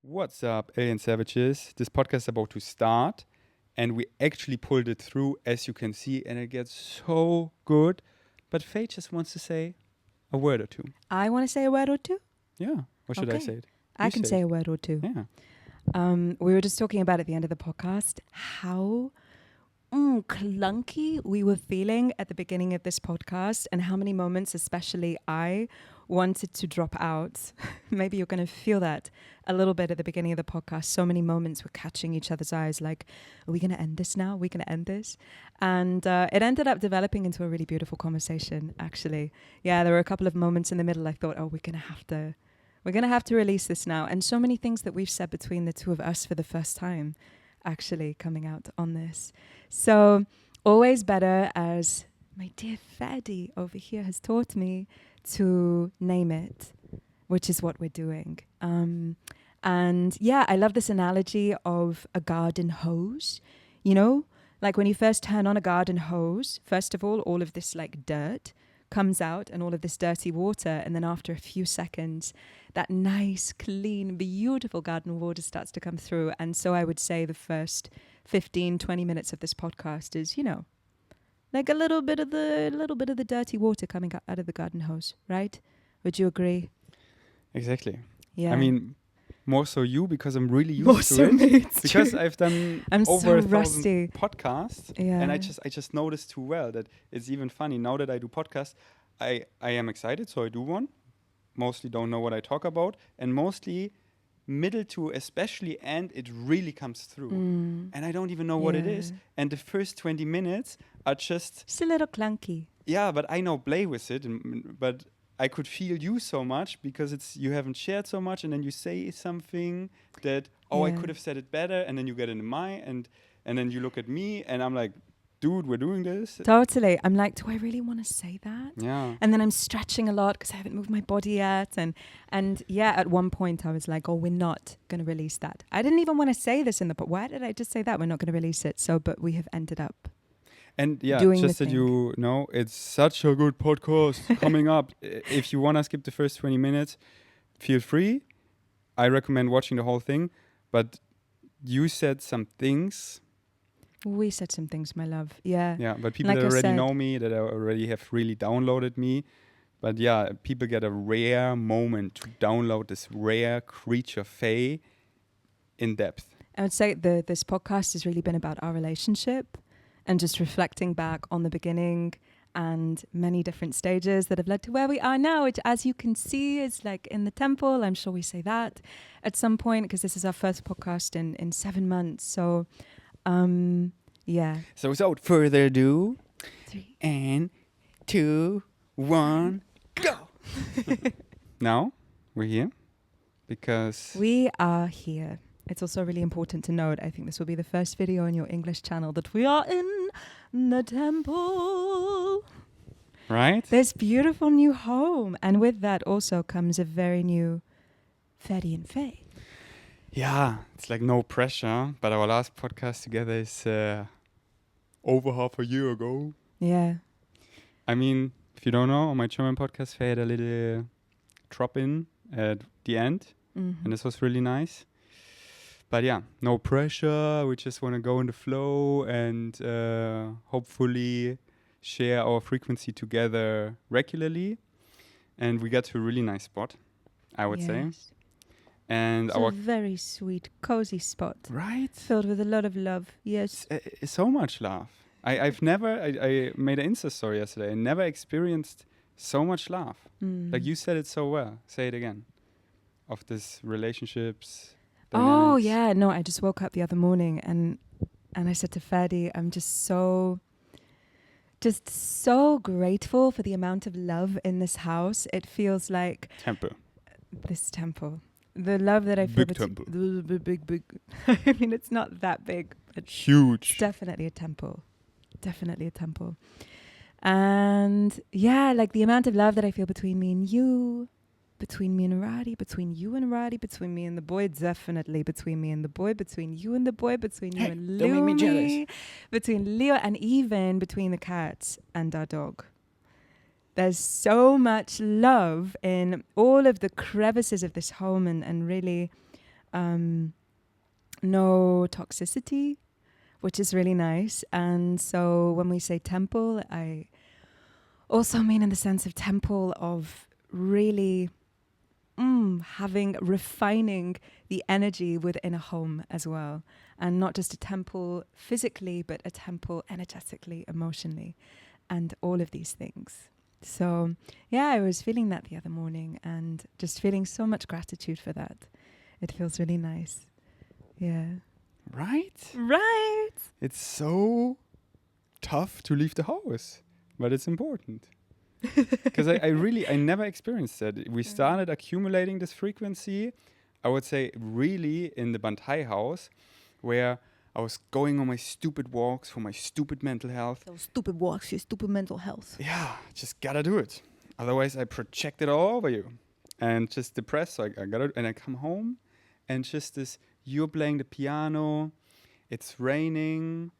What's up, alien savages? This podcast is about to start, and we actually pulled it through, as you can see, and it gets so good. But Faye just wants to say a word or two. I want to say a word or two. Yeah. Or should I Okay. say it? I You can say a word or two. Yeah. We were just talking about at the end of the podcast how clunky we were feeling at the beginning of this podcast and how many moments, especially I, wanted to drop out. Maybe you're going to feel that a little bit at the beginning of the podcast. So many moments were catching each other's eyes like, are we going to end this now? Are we going to end this? And it ended up developing into a really beautiful conversation, actually. Yeah, there were a couple of moments in the middle I thought, oh, we're going to have to release this now. And so many things that we've said between the two of us for the first time actually coming out on this. So always better, as my dear Faye over here has taught me, to name it, which is what we're doing. And yeah, I love this analogy of a garden hose. You know, like when you first turn on a garden hose, first of all of this like dirt comes out and all of this dirty water. And then after a few seconds, that nice, clean, beautiful garden water starts to come through. And so I would say the first 15, 20 minutes of this podcast is, you know, like a little bit of the dirty water coming out of the garden hose, right? Would you agree? Exactly. Yeah. I mean, more so you, because I'm really used More to so it. me, it's Because true. I've done I'm over so 1,000 rusty. podcasts, Yeah. and I just noticed too well that it's even funny now that I do podcasts. I am excited, so I do one. Mostly don't know what I talk about, and mostly middle to especially end, it really comes through, and I don't even know what it is. Yeah. And the first 20 minutes are just It's a little clunky. yeah, but I know play with it, but I could feel you so much because it's you haven't shared so much, and then you say something that I Yeah. could have said it better, and then you get into my and then you look at me, and I'm like, dude, we're doing this. Totally. I'm like, do I really want to say that? Yeah. And then I'm stretching a lot because I haven't moved my body yet. And yeah, at one point I was like, oh, we're not going to release that. I didn't even want to say this in the, but why did I just say that? We're not going to release it. So, but we have ended up. And yeah, doing just the that thing. you know, it's such a good podcast coming up. If you want to skip the first 20 minutes, feel free. I recommend watching the whole thing. But you said some things. We said some things, my love. Yeah. Yeah, but people Like that I already said. know me, that already have really downloaded me. But yeah, people get a rare moment to download this rare creature, Faye, in depth. I would say this podcast has really been about our relationship and just reflecting back on the beginning and many different stages that have led to where we are now, which, as you can see, is like in the temple. I'm sure we say that at some point because this is our first podcast in 7 months. So, yeah. So without further ado, 3. and 2, 1, go! Now, we're here because... We are here. It's also really important to note, I think this will be the first video on your English channel, that we are in the temple. Right? This beautiful new home. And with that also comes a very new Faye and Faye. Yeah, it's like no pressure, but our last podcast together is over half a year ago. Yeah. I mean, if you don't know, on my German podcast, Faye had a little drop in at the end, Mm-hmm. and this was really nice. But yeah, no pressure. We just want to go in the flow and hopefully share our frequency together regularly. And we got to a really nice spot, I would say. And It's a very sweet, cozy spot. right, Filled with a lot of love. Yes. so much love. I made an Insta story yesterday. I never experienced so much love. Like you said it so well. Say it again. Of this relationships. Oh, dynamics. yeah. No, I just woke up the other morning and I said to Faye, I'm just so grateful for the amount of love in this house. It feels like Temple. this temple. The love that I feel. Big temple. Big. I mean, it's not that big. It's Huge. definitely a temple. Definitely a temple. And yeah, like the amount of love that I feel between me and you, between me and Radi, between you and Radi, between me and the boy, definitely between me and the boy, between you and the boy, between you and Leo, don't make me jealous. between Leo, and even between the cats and our dog. There's so much love in all of the crevices of this home, and really no toxicity, which is really nice. And so when we say temple, I also mean in the sense of temple of really refining the energy within a home as well. And not just a temple physically, but a temple energetically, emotionally, and all of these things. So, yeah, I was feeling that the other morning and just feeling so much gratitude for that. It feels really nice. Yeah. Right? Right. It's so tough to leave the house, but it's important. Because I never experienced that. We started accumulating this frequency, I would say, really in the Bantai house, where I was going on my stupid walks for my stupid mental health. Those stupid walks, your stupid mental health. Yeah, just gotta do it. Otherwise, I project it all over you and just depressed. So I gotta, and I come home and just this, you're playing the piano, it's raining,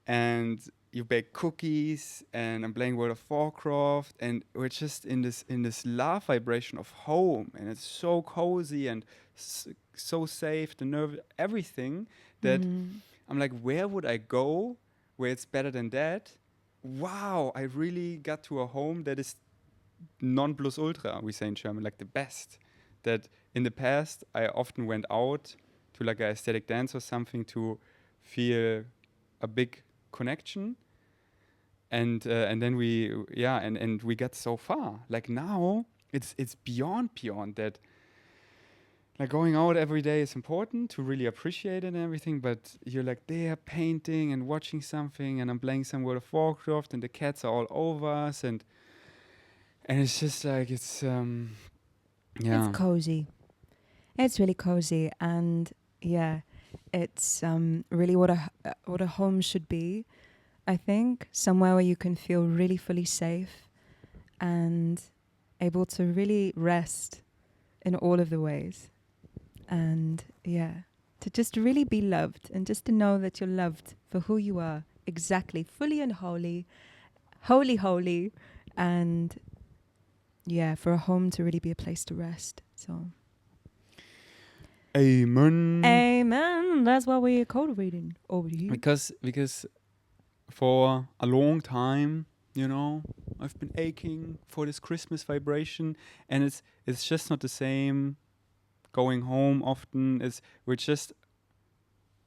and you bake cookies, and I'm playing World of Warcraft, and we're just in this love vibration of home, and it's so cozy and so safe, the nerve, everything that I'm like, where would I go where it's better than that? Wow, I really got to a home that is non plus ultra, we say in German, like the best. That in the past I often went out to like a aesthetic dance or something to feel a big connection, and then we got so far. Like now it's beyond that. Like going out every day is important to really appreciate it and everything, but you're like there painting and watching something, and I'm playing some World of Warcraft, and the cats are all over us, and it's just like it's It's cozy. It's really cozy, and yeah, it's really what a home should be. I think somewhere where you can feel really fully safe and able to really rest in all of the ways. And yeah, to just really be loved and just to know that you're loved for who you are, exactly, fully and holy, holy, and yeah, for a home to really be a place to rest. So, amen. amen. That's what we're cultivating over here. Because for a long time, I've been aching for this Christmas vibration, and it's just not the same. Going home often we're just,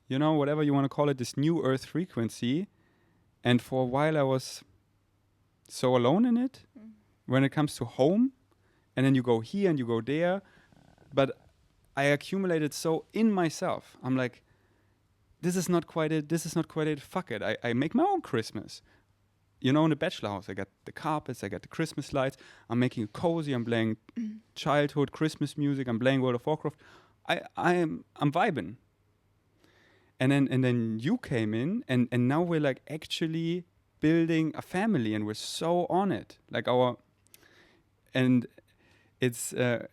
whatever you want to call it, this new earth frequency. And for a while I was so alone in it when it comes to home, and then you go here and you go there, but I accumulated so in myself. I'm like, this is not quite it, fuck it, I make my own Christmas. In the bachelor house, I got the carpets, I got the Christmas lights, I'm making it cozy, I'm playing childhood Christmas music, I'm playing World of Warcraft. I'm vibing. And then you came in, and now we're like actually building a family, and we're so on it. Like and it's, so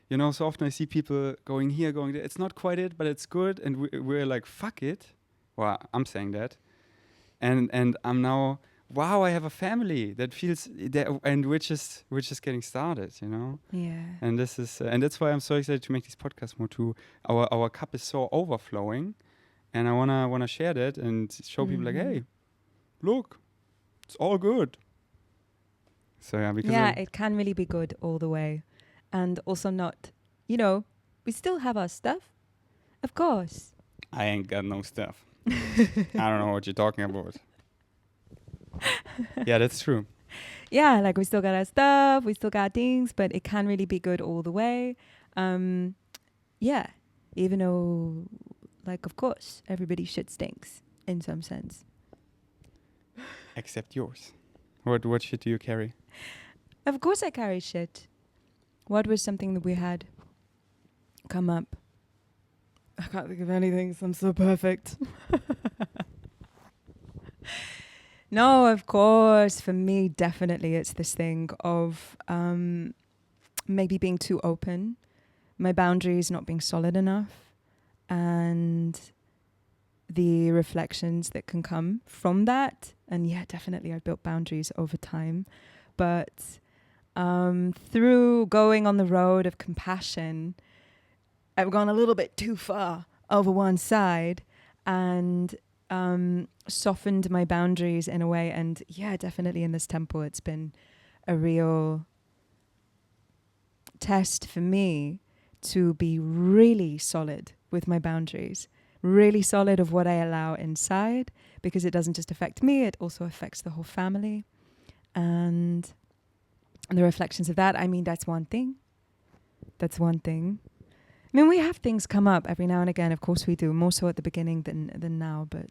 often I see people going here, going there. It's not quite it, but it's good. And we're like, fuck it. Well, I'm saying that. And I'm now, wow, I have a family that feels that, and which is getting started, Yeah. And this is, and that's why I'm so excited to make this podcast more too. Our cup is so overflowing, and I wanna share that and show people like, hey, look, it's all good. So yeah, because it can really be good all the way, and also not, we still have our stuff, of course. I ain't got no stuff. I don't know what you're talking about. Yeah, that's true. Yeah, like we still got our stuff, we still got things, but it can really be good all the way. Yeah, even though, like, of course, everybody's shit stinks in some sense. Except yours. What shit do you carry? Of course I carry shit. What was something that we had come up? I can't think of anything, so I'm so perfect. No, of course. For me, definitely it's this thing of maybe being too open, my boundaries not being solid enough, and the reflections that can come from that. And yeah, definitely I've built boundaries over time. But through going on the road of compassion, I've gone a little bit too far over one side and softened my boundaries in a way. And yeah, definitely in this temple, it's been a real test for me to be really solid with my boundaries, really solid of what I allow inside, because it doesn't just affect me, it also affects the whole family. And the reflections of that, I mean, that's one thing. That's one thing. I mean, we have things come up every now and again. Of course we do, more so at the beginning than now, but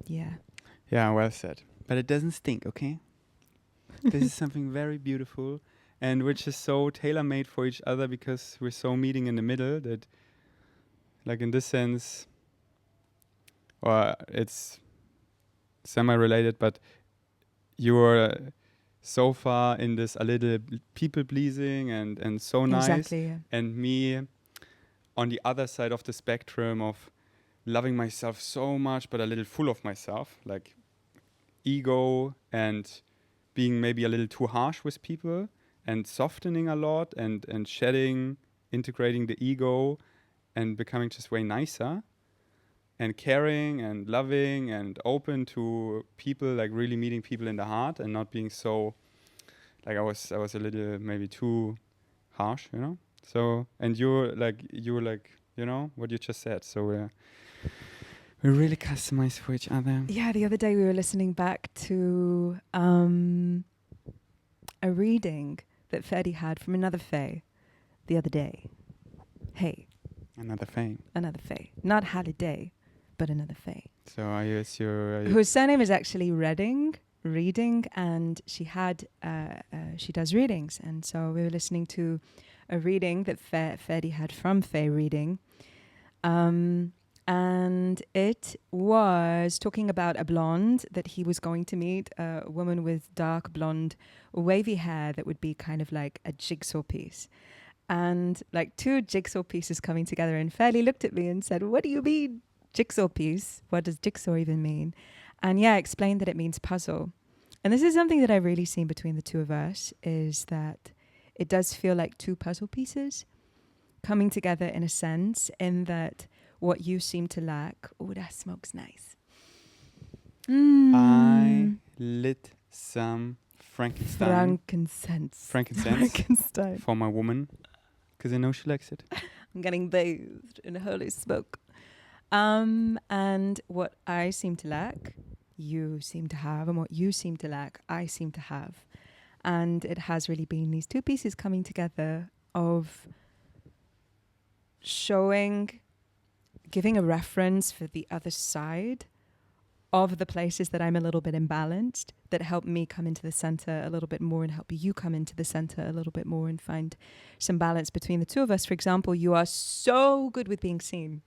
yeah. Yeah, well said. But it doesn't stink, okay? This is something very beautiful and which is so tailor-made for each other because we're so meeting in the middle that, like in this sense, or it's semi-related, but you're so far in this a little people-pleasing and so nice. Exactly, yeah. And me on the other side of the spectrum of loving myself so much but a little full of myself, like ego and being maybe a little too harsh with people and softening a lot and shedding, integrating the ego and becoming just way nicer and caring and loving and open to people, like really meeting people in the heart and not being so like I was a little maybe too harsh, you know. So and you're like you know what you just said. So we're really customized for each other. Yeah, the other day we were listening back to a reading that Faye had from another Faye the other day. Hey, Another thing. another Faye. Not Halliday, but another Faye. So are you Whose surname is actually Reading, and she does readings. And so we were listening to a reading that Faye had from Faye Reading. And it was talking about a blonde that he was going to meet, a woman with dark blonde wavy hair that would be kind of like a jigsaw piece. And like two jigsaw pieces coming together. And Fairly looked at me and said, "What do you mean jigsaw piece? What does jigsaw even mean?" And yeah, I explained that it means puzzle. And this is something that I've really seen between the two of us, is that it does feel like two puzzle pieces coming together in a sense, in that what you seem to lack. Oh, that smoke's nice. I lit some Frankenstein Frankenstein. for my woman because I know she likes it. I'm getting bathed in holy smoke. And what I seem to lack, you seem to have, and what you seem to lack, I seem to have. And it has really been these two pieces coming together of giving a reference for the other side of the places that I'm a little bit imbalanced, that help me come into the center a little bit more and help you come into the center a little bit more and find some balance between the two of us. For example, you are so good with being seen.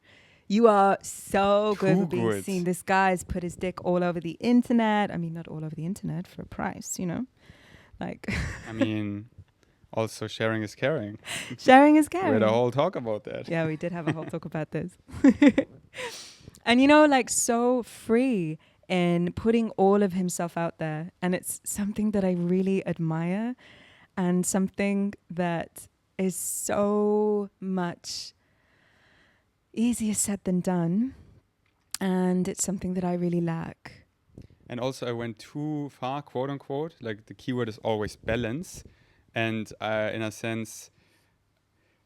You are so good with being seen. This guy's put his dick all over the internet. I mean, not all over the internet, for a price, you know? Like, I mean, also sharing is caring. Sharing is caring. We had a whole talk about that. Yeah, we did have a whole talk about this. And, you know, like so free in putting all of himself out there. And it's something that I really admire and something that is so much easier said than done. And it's something that I really lack. And also I went too far, quote unquote. Like the keyword is always balance. And in a sense,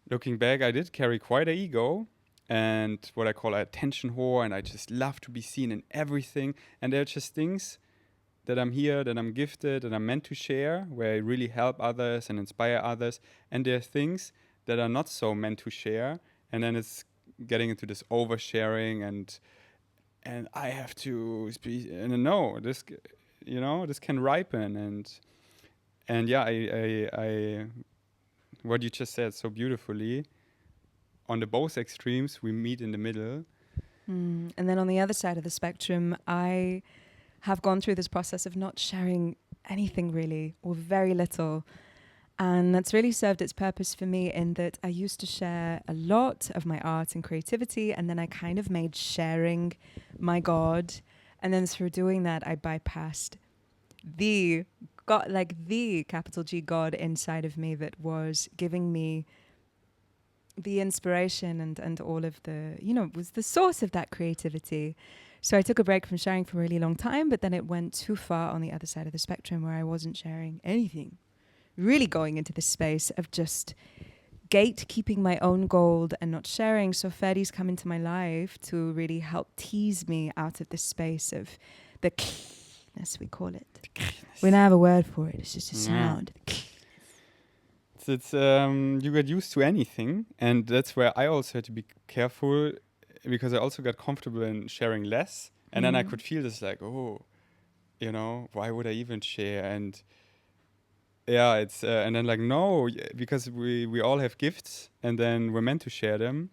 looking back, I did carry quite an ego and what I call an attention whore. And I just love to be seen in everything. And there are just things that I'm here, that I'm gifted, that I'm meant to share, where I really help others and inspire others. And there are things that are not so meant to share. And then it's getting into this oversharing and I have to speak. And no, this, you know, this can ripen and yeah, I what you just said so beautifully. On the both extremes, we meet in the middle. And then on the other side of the spectrum, I have gone through this process of not sharing anything really, or very little. And that's really served its purpose for me in that I used to share a lot of my art and creativity, and then I kind of made sharing my God. And then through doing that, I bypassed the God, like the capital G God inside of me that was giving me the inspiration and all of the, was the source of that creativity. So I took a break from sharing for a really long time, but then it went too far on the other side of the spectrum where I wasn't sharing anything, really going into the space of just gatekeeping my own gold and not sharing. So Ferdy's come into my life to really help tease me out of the space of the cleanness, we call it. We don't have a word for it. It's just a sound. It's you get used to anything, and that's where I also had to be careful, because I also got comfortable in sharing less, and then I could feel this like, oh, why would I even share? And yeah, it's and then like, no, because we all have gifts, and then we're meant to share them,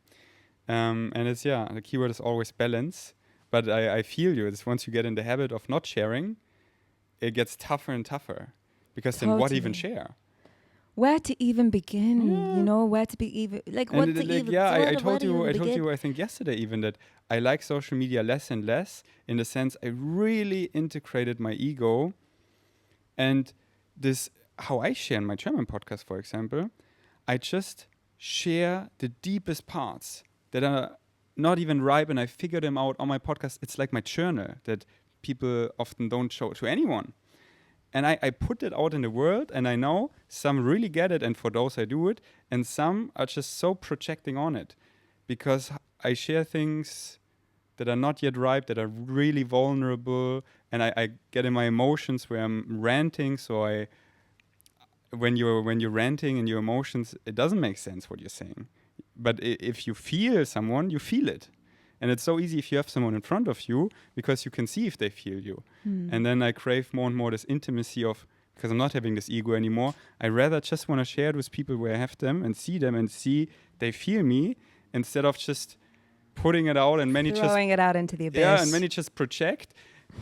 and it's the keyword is always balance. But I feel you. It's once you get in the habit of not sharing, it gets tougher and tougher, because then what even share? Where to even begin? Where to be even like and what to even? Yeah, I told you. I think yesterday even that I like social media less and less, in the sense I really integrated my ego, and this how I share in my German podcast, for example. I just share the deepest parts that are not even ripe, and I figure them out on my podcast. It's like my journal that people often don't show to anyone. And I put it out in the world, and I know some really get it, and for those I do it, and some are just so projecting on it, because I share things that are not yet ripe, that are really vulnerable, and I get in my emotions where I'm ranting. So when you're ranting in your emotions, it doesn't make sense what you're saying. But if you feel someone, you feel it. And it's so easy if you have someone in front of you, because you can see if they feel you. And then I crave more and more this intimacy of, because I'm not having this ego anymore, I rather just want to share it with people where I have them and see they feel me, instead of just putting it out and many throwing it out into the abyss. Yeah, and many just project.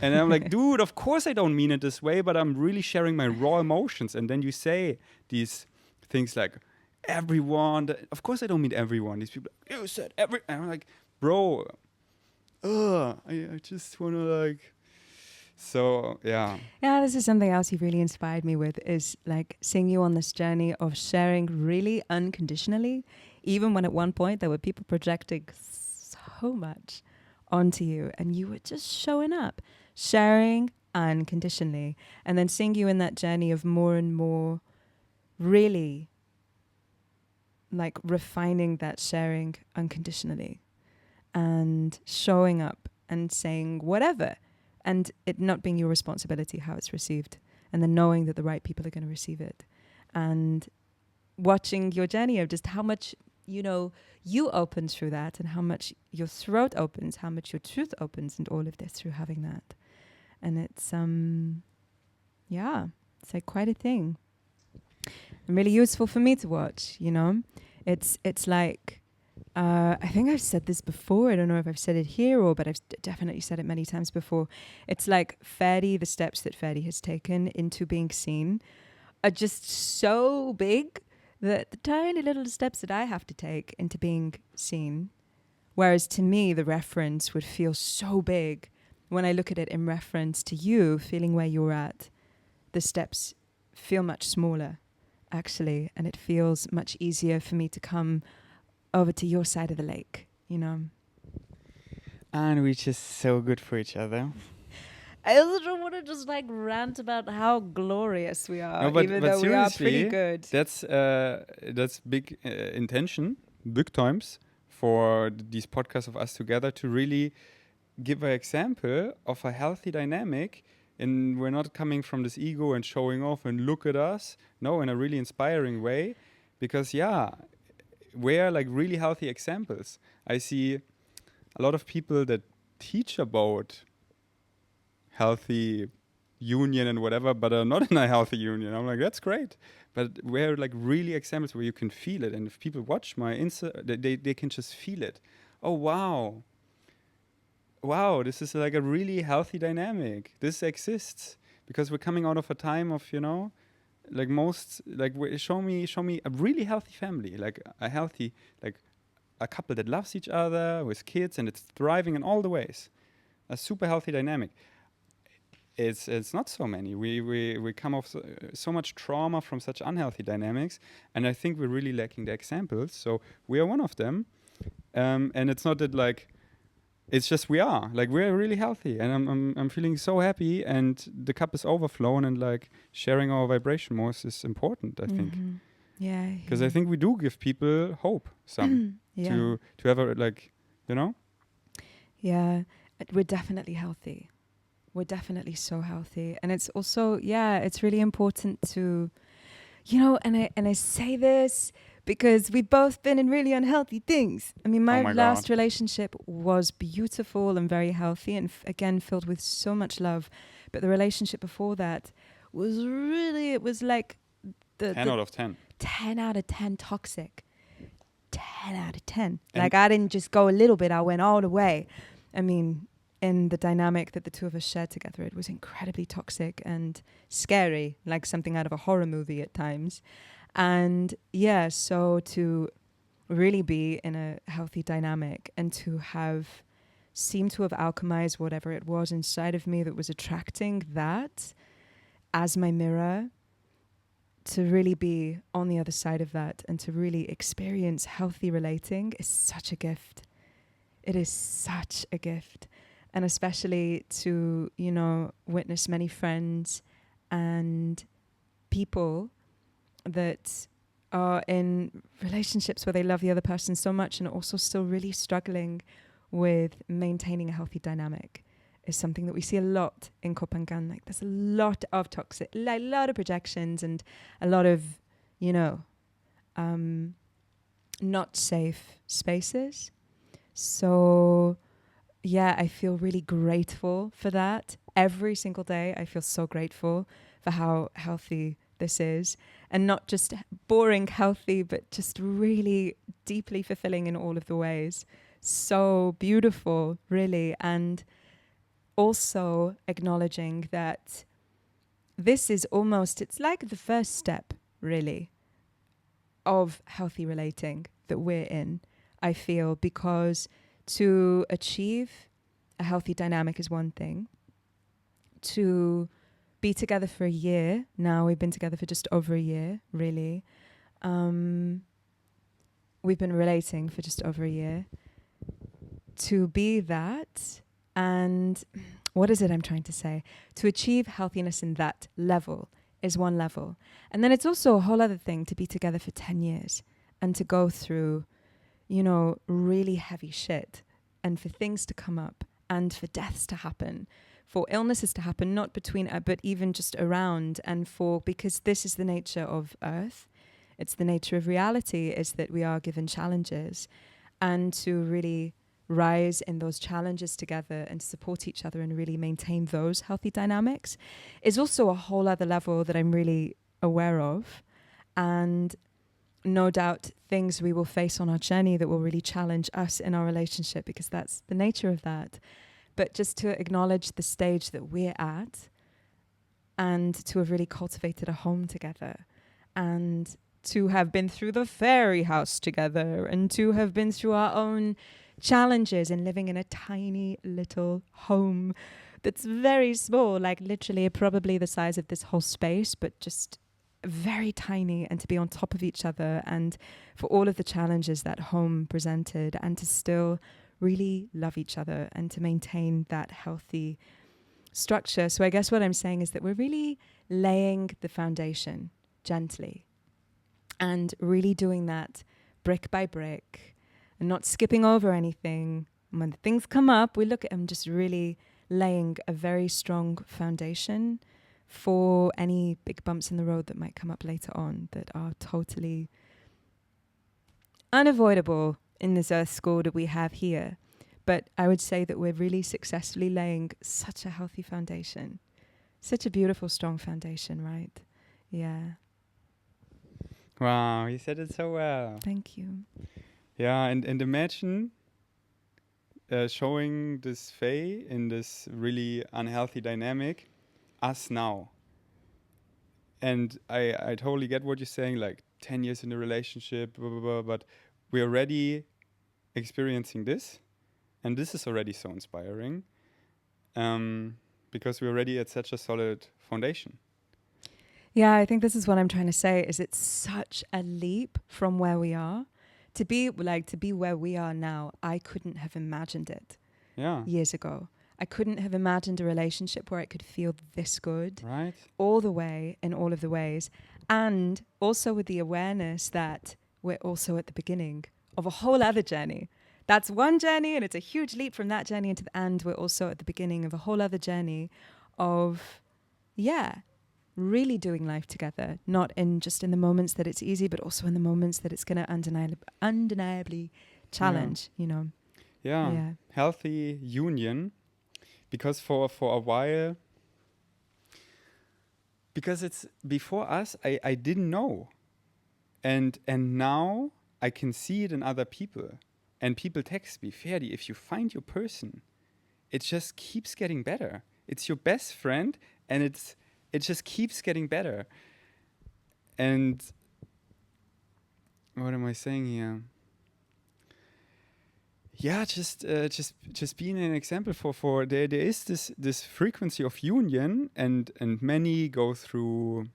And I'm like, dude, of course I don't mean it this way, but I'm really sharing my raw emotions. And then you say these things like, everyone, of course I don't mean everyone. These people, you said every, and I'm like, bro, I just want to like, so yeah. Yeah, this is something else you've really inspired me with, is like seeing you on this journey of sharing really unconditionally, even when at one point there were people projecting so much onto you and you were just showing up, sharing unconditionally, and then seeing you in that journey of more and more really like refining that sharing unconditionally and showing up and saying whatever, and it not being your responsibility how it's received, and then knowing that the right people are going to receive it, and watching your journey of just how much you open through that, and how much your throat opens, how much your truth opens, and all of this through having that. And it's it's like quite a thing, and really useful for me to watch. It's like I think I've said this before. I don't know if I've said it here but I've definitely said it many times before. It's like Ferdy, the steps that Ferdy has taken into being seen are just so big that the tiny little steps that I have to take into being seen, whereas to me the reference would feel so big when I look at it in reference to you feeling where you're at, the steps feel much smaller actually, and it feels much easier for me to come over to your side of the lake, And we're just so good for each other. I also don't want to just like rant about how glorious we are, even though we are pretty good. That's big intention, big times, for these podcasts of us together, to really give an example of a healthy dynamic. And we're not coming from this ego and showing off and look at us. No, in a really inspiring way, because we're like really healthy examples. I see a lot of people that teach about healthy union and whatever, but are not in a healthy union. I'm like, that's great. But we're like really examples where you can feel it. And if people watch my they can just feel it. Oh, wow, this is like a really healthy dynamic. This exists because we're coming out of a time of, like show me a really healthy family, like a healthy, like a couple that loves each other with kids and it's thriving in all the ways. A super healthy dynamic. it's not so many. We come off so much trauma from such unhealthy dynamics, and I think we're really lacking the examples. So we are one of them, and it's not that like. It's just we're really healthy, and I'm feeling so happy, and the cup is overflowing, and like sharing our vibration more is important, I think. Yeah. Because I think we do give people hope Yeah. to have a like, you know. Yeah. We're definitely healthy. We're definitely so healthy. And it's also, it's really important to, and I say this because we've both been in really unhealthy things. I mean, my Oh my last God. relationship was beautiful and very healthy and again, filled with so much love. But the relationship before that was really, it was like 10 the out of 10. 10 out of 10 toxic. 10 out of 10. And Like I didn't just go a little bit, I went all the way. I mean, in the dynamic that the two of us shared together, it was incredibly toxic and scary, like something out of a horror movie at times. And yeah, so to really be in a healthy dynamic and to seem to have alchemized whatever it was inside of me that was attracting that as my mirror, to really be on the other side of that and to really experience healthy relating is such a gift. It is such a gift. And especially to, witness many friends and people that are in relationships where they love the other person so much and also still really struggling with maintaining a healthy dynamic is something that we see a lot in Kopangan. Like there's a lot of toxic, like a lot of projections and a lot of, not safe spaces. So yeah, I feel really grateful for that. Every single day, I feel so grateful for how healthy this is. And not just boring healthy, but just really deeply fulfilling in all of the ways. So beautiful, really. And also acknowledging that this is it's like the first step, really, of healthy relating that we're in, I feel, because to achieve a healthy dynamic is one thing. To be together for a year, now we've been together for just over a year, really. We've been relating for just over a year. To be that, and what is it I'm trying to say? To achieve healthiness in that level is one level. And then it's also a whole other thing to be together for 10 years and to go through, really heavy shit, and for things to come up and for deaths to happen, for illnesses to happen, not between, but even just around, and because this is the nature of Earth. It's the nature of reality, is that we are given challenges, and to really rise in those challenges together and support each other and really maintain those healthy dynamics is also a whole other level that I'm really aware of. And no doubt things we will face on our journey that will really challenge us in our relationship, because that's the nature of that. But just to acknowledge the stage that we're at and to have really cultivated a home together and to have been through the fairy house together and to have been through our own challenges in living in a tiny little home that's very small, like literally probably the size of this whole space, but just very tiny, and to be on top of each other and for all of the challenges that home presented, and to still really love each other and to maintain that healthy structure. So I guess what I'm saying is that we're really laying the foundation gently and really doing that brick by brick and not skipping over anything. And when things come up, we look at them, just really laying a very strong foundation for any big bumps in the road that might come up later on that are totally unavoidable in this earth school that we have here. But I would say that we're really successfully laying such a healthy foundation, such a beautiful, strong foundation, right? Yeah. Wow, you said it so well. Thank you. Yeah, and imagine showing this Faye in this really unhealthy dynamic, us now. And I totally get what you're saying, like 10 years in a relationship, blah, blah, blah, but we're already experiencing this, and this is already so inspiring. because we're already at such a solid foundation. Yeah, I think this is what I'm trying to say, is it's such a leap from where we are. To be where we are now, I couldn't have imagined it Yeah. years ago. I couldn't have imagined a relationship where it could feel this good Right? all the way in all of the ways. And also with the awareness that we're also at the beginning of a whole other journey. That's one journey, and it's a huge leap from that journey into the end. We're also at the beginning of a whole other journey of, really doing life together, not in just in the moments that it's easy, but also in the moments that it's going to undeniably challenge, Yeah. Yeah. Healthy union. Because for a while, because it's before us, I didn't know. And now I can see it in other people. And people text me, Ferdi, if you find your person, it just keeps getting better. It's your best friend, and it just keeps getting better. And what am I saying here? Yeah, just being an example for there is this frequency of union, and many go through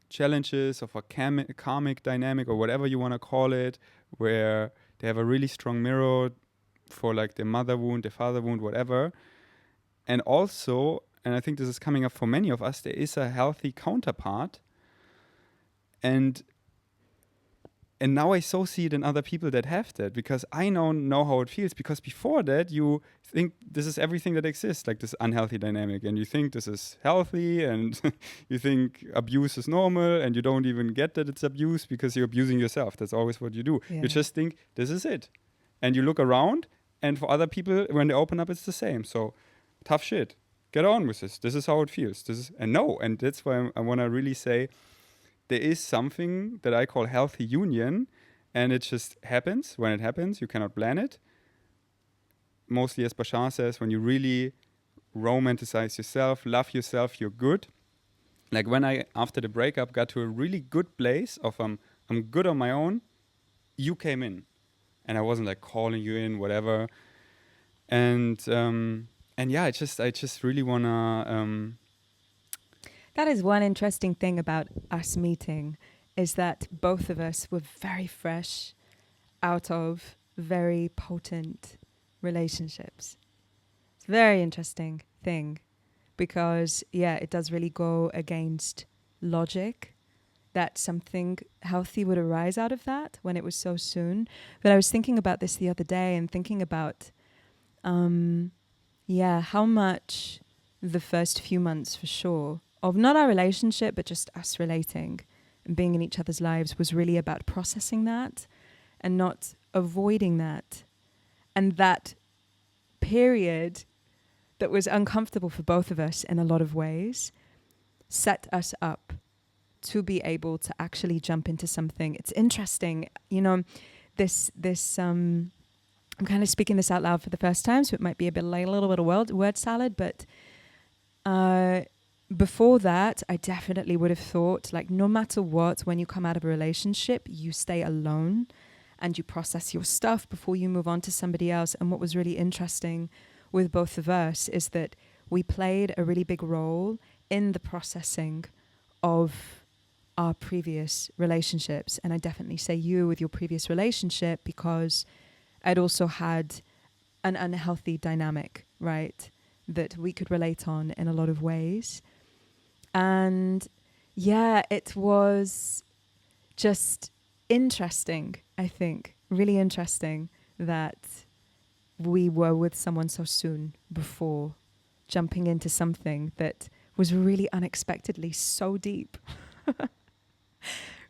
challenges of a karmic dynamic, or whatever you want to call it, where they have a really strong mirror for like their mother wound, their father wound, whatever. And also, and I think this is coming up for many of us, there is a healthy counterpart. And now I so see it in other people that have that, because I know how it feels. Because before that, you think this is everything that exists, like this unhealthy dynamic, and you think this is healthy, and you think abuse is normal, and you don't even get that it's abuse because you're abusing yourself. That's always what you do. Yeah. You just think this is it, and you look around, and for other people, when they open up, it's the same. So tough shit. Get on with this. This is how it feels. And that's why I want to really say, there is something that I call healthy union, and it just happens. When it happens, you cannot plan it. Mostly, as Bashar says, when you really romanticize yourself, love yourself, you're good. Like when I, after the breakup, got to a really good place of I'm good on my own, you came in. And I wasn't like calling you in, whatever. And yeah, I just really wanna That is one interesting thing about us meeting, is that both of us were very fresh out of very potent relationships. It's a very interesting thing because, it does really go against logic that something healthy would arise out of that when it was so soon. But I was thinking about this the other day and thinking about, how much the first few months, for sure, of not our relationship, but just us relating and being in each other's lives was really about processing that and not avoiding that. And that period that was uncomfortable for both of us in a lot of ways set us up to be able to actually jump into something. It's interesting, this I'm kind of speaking this out loud for the first time, so it might be a little bit of word salad, but before that, I definitely would have thought, like, no matter what, when you come out of a relationship, you stay alone and you process your stuff before you move on to somebody else. And what was really interesting with both of us is that we played a really big role in the processing of our previous relationships. And I definitely say you with your previous relationship, because I'd also had an unhealthy dynamic, right, that we could relate on in a lot of ways. And it was just interesting, I think, really interesting that we were with someone so soon before jumping into something that was really unexpectedly so deep.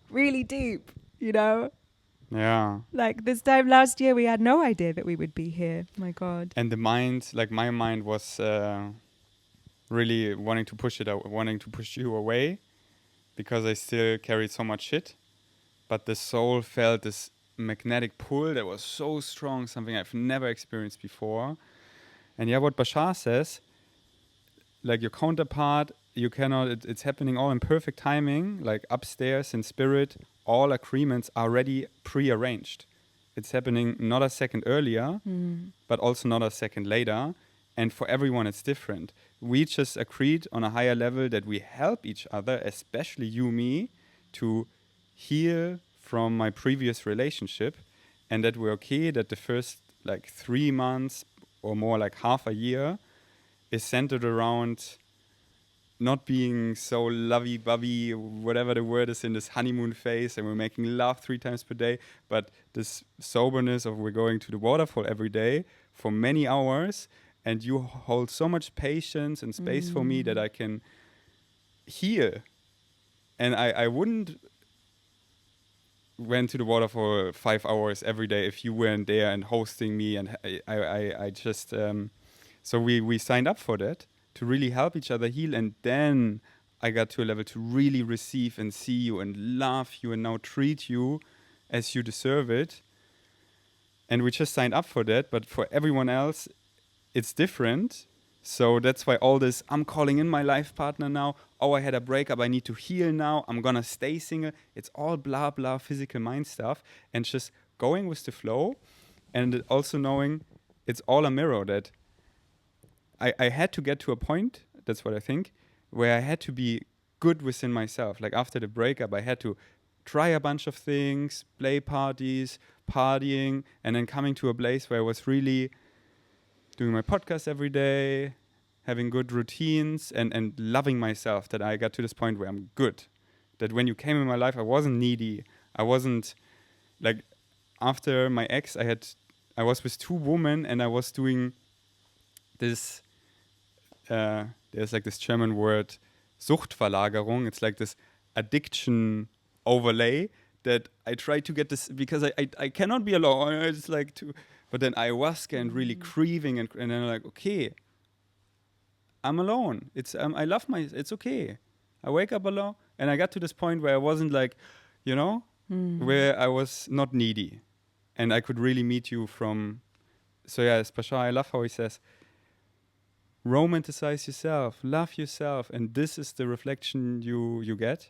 Really deep, Yeah. Like this time last year, we had no idea that we would be here. My God. And the mind, like my mind was really wanting to push you away, because I still carried so much shit. But the soul felt this magnetic pull that was so strong, something I've never experienced before. And what Bashar says, like your counterpart, you cannot, it's happening all in perfect timing, like upstairs in spirit, all agreements are already pre-arranged. It's happening not a second earlier, but also not a second later. And for everyone, it's different. We just agreed on a higher level that we help each other, especially you, me, to heal from my previous relationship, and that we're okay that the first like 3 months or more, like half a year, is centered around not being so lovey-bovey, whatever the word is, in this honeymoon phase, and we're making love 3 times per day, but this soberness of we're going to the waterfall every day for many hours, and you hold so much patience and space for me that I can heal. And I wouldn't went to the waterfall 5 hours every day if you weren't there and hosting me, and I just so we signed up for that to really help each other heal, and then I got to a level to really receive and see you and love you and now treat you as you deserve it. And we just signed up for that, but for everyone else it's different. So that's why all this, I'm calling in my life partner now, oh, I had a breakup, I need to heal now, I'm gonna stay single. It's all blah blah physical mind stuff, and just going with the flow, and also knowing it's all a mirror. That I had to get to a point, that's what I think, where I had to be good within myself. Like after the breakup, I had to try a bunch of things, play parties, partying, and then coming to a place where I was really doing my podcast every day, having good routines, and loving myself, that I got to this point where I'm good. That when you came in my life, I wasn't needy. I wasn't, like, after my ex, I was with 2 women, and I was doing this, there's like this German word, Suchtverlagerung. It's like this addiction overlay that I try to get this, because I cannot be alone. It's like but then ayahuasca and really grieving, and then I'm like, okay, I'm alone. It's I love it's okay. I wake up alone, and I got to this point where I wasn't like, where I was not needy, and I could really meet you from. So yeah, Bashar, I love how he says, romanticize yourself, love yourself, and this is the reflection you get.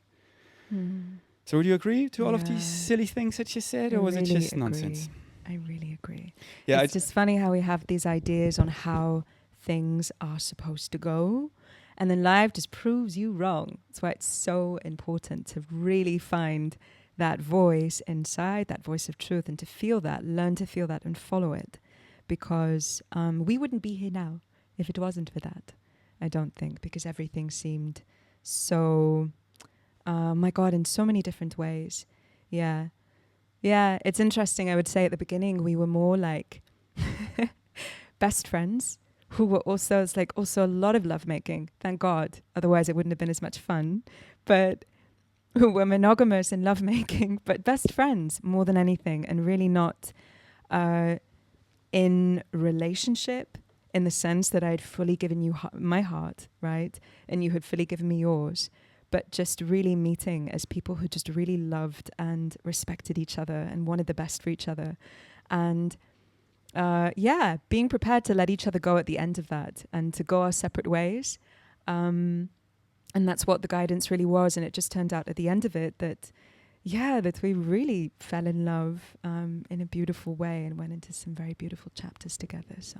So would you agree to all of these silly things that you said, or was it just nonsense? I really agree. Yeah, it's just funny how we have these ideas on how things are supposed to go, and then life just proves you wrong. That's why it's so important to really find that voice inside, that voice of truth, and to feel that, learn to feel that and follow it, because we wouldn't be here now if it wasn't for that. I don't think, because everything seemed so, my God, in so many different ways. Yeah, it's interesting. I would say at the beginning we were more like best friends who were also, it's like also a lot of lovemaking, thank God. Otherwise it wouldn't have been as much fun. But who were monogamous in lovemaking, but best friends more than anything, and really not in relationship in the sense that I'd fully given you my heart, right? And you had fully given me yours. But just really meeting as people who just really loved and respected each other and wanted the best for each other. And being prepared to let each other go at the end of that and to go our separate ways. And that's what the guidance really was. And it just turned out at the end of it that we really fell in love in a beautiful way and went into some very beautiful chapters together. So,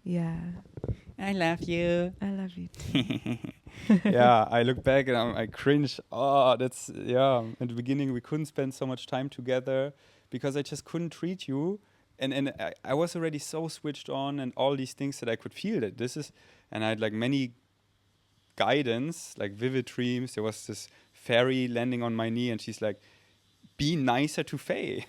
yeah. I love you. I love you too. Yeah, I look back and I cringe. Oh, that's, at the beginning we couldn't spend so much time together because I just couldn't treat you. And I was already so switched on and all these things that I could feel that this is, and I had like many guidance, like vivid dreams. There was this fairy landing on my knee and she's like, be nicer to Faye.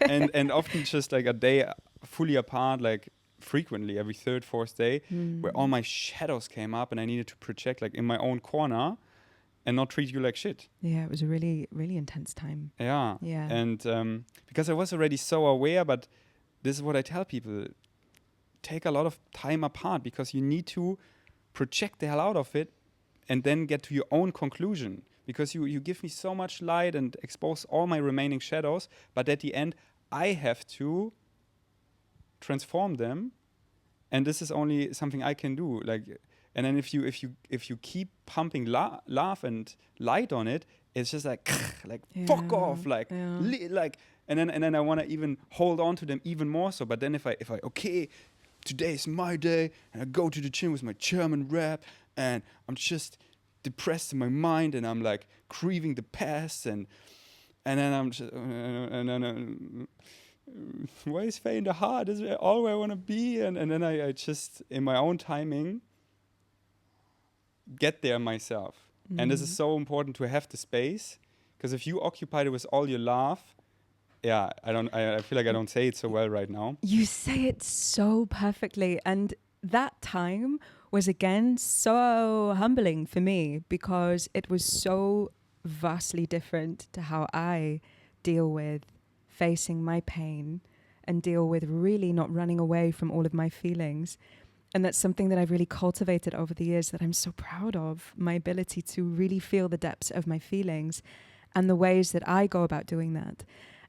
and often just like a day fully apart, like frequently every 3rd, 4th day, where all my shadows came up and I needed to project like in my own corner and not treat you like shit. Yeah, it was a really, really intense time. Yeah. Yeah. And because I was already so aware, but this is what I tell people, take a lot of time apart because you need to project the hell out of it and then get to your own conclusion, because you give me so much light and expose all my remaining shadows, but at the end I have to transform them, and this is only something I can do. Like, and then if you keep pumping love and light on it, it's just like fuck off, like and then I want to even hold on to them even more so. But then if I today's my day, and I go to the gym with my German rap, and I'm just depressed in my mind, and I'm like grieving the past, and then I'm just, and then why is Faye in the heart? Is it all where I want to be? And then I just, in my own timing, get there myself. And this is so important to have the space, because if you occupied it with all your love, I feel like I don't say it so well right now. You say it so perfectly. And that time was again so humbling for me, because it was so vastly different to how I deal with facing my pain and deal with really not running away from all of my feelings. And that's something that I've really cultivated over the years, that I'm so proud of, my ability to really feel the depths of my feelings and the ways that I go about doing that.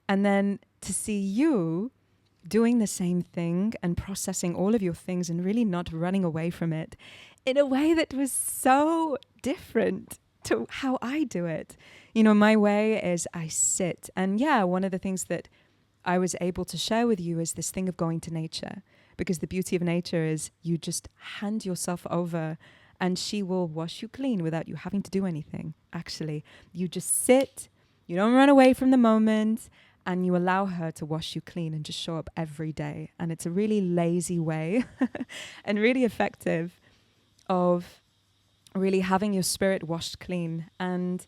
And then to see you doing the same thing and processing all of your things and really not running away from it in a way that was so different to how I do it. You know, my way is I sit. And yeah, one of the things that I was able to share with you is this thing of going to nature, because the beauty of nature is you just hand yourself over and she will wash you clean without you having to do anything. Actually, you just sit, you don't run away from the moment, and you allow her to wash you clean and just show up every day. And it's a really lazy way and really effective of really having your spirit washed clean. And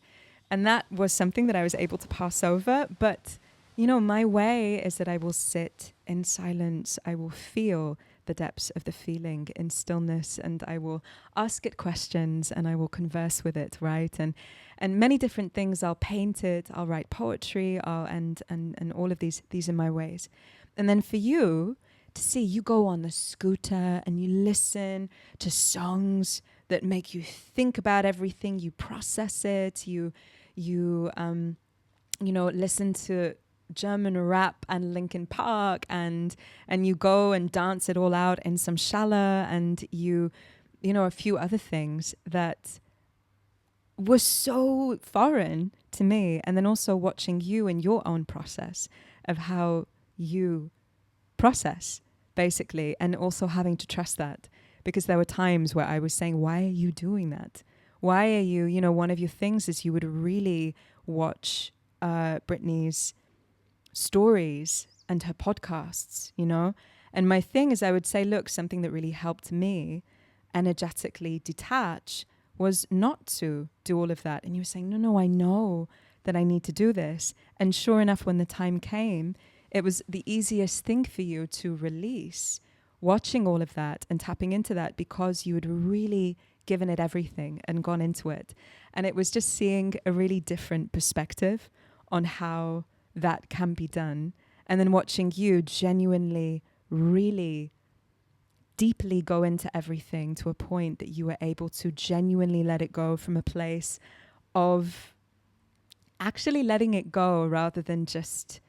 that was something that I was able to pass over. But, you know, my way is that I will sit in silence. I will feel the depths of the feeling in stillness, and I will ask it questions, and I will converse with it, right? And many different things. I'll paint it, I'll write poetry, and all of these are my ways. And then for you to see, you go on the scooter and you listen to songs that make you think about everything, you process it, you know, listen to German rap and Linkin Park, and you go and dance it all out in some shala, and you know, a few other things that was so foreign to me. And then also watching you in your own process of how you process, basically, and also having to trust that, because there were times where I was saying, why are you doing that? Why are you, you know, one of your things is you would really watch Brittany's stories and her podcasts, you know? And my thing is, I would say, look, something that really helped me energetically detach was not to do all of that. And you were saying, no, I know that I need to do this. And sure enough, when the time came, it was the easiest thing for you to release, watching all of that and tapping into that, because you had really given it everything and gone into it. And it was just seeing a really different perspective on how that can be done. And then watching you genuinely, really deeply go into everything to a point that you were able to genuinely let it go from a place of actually letting it go rather than just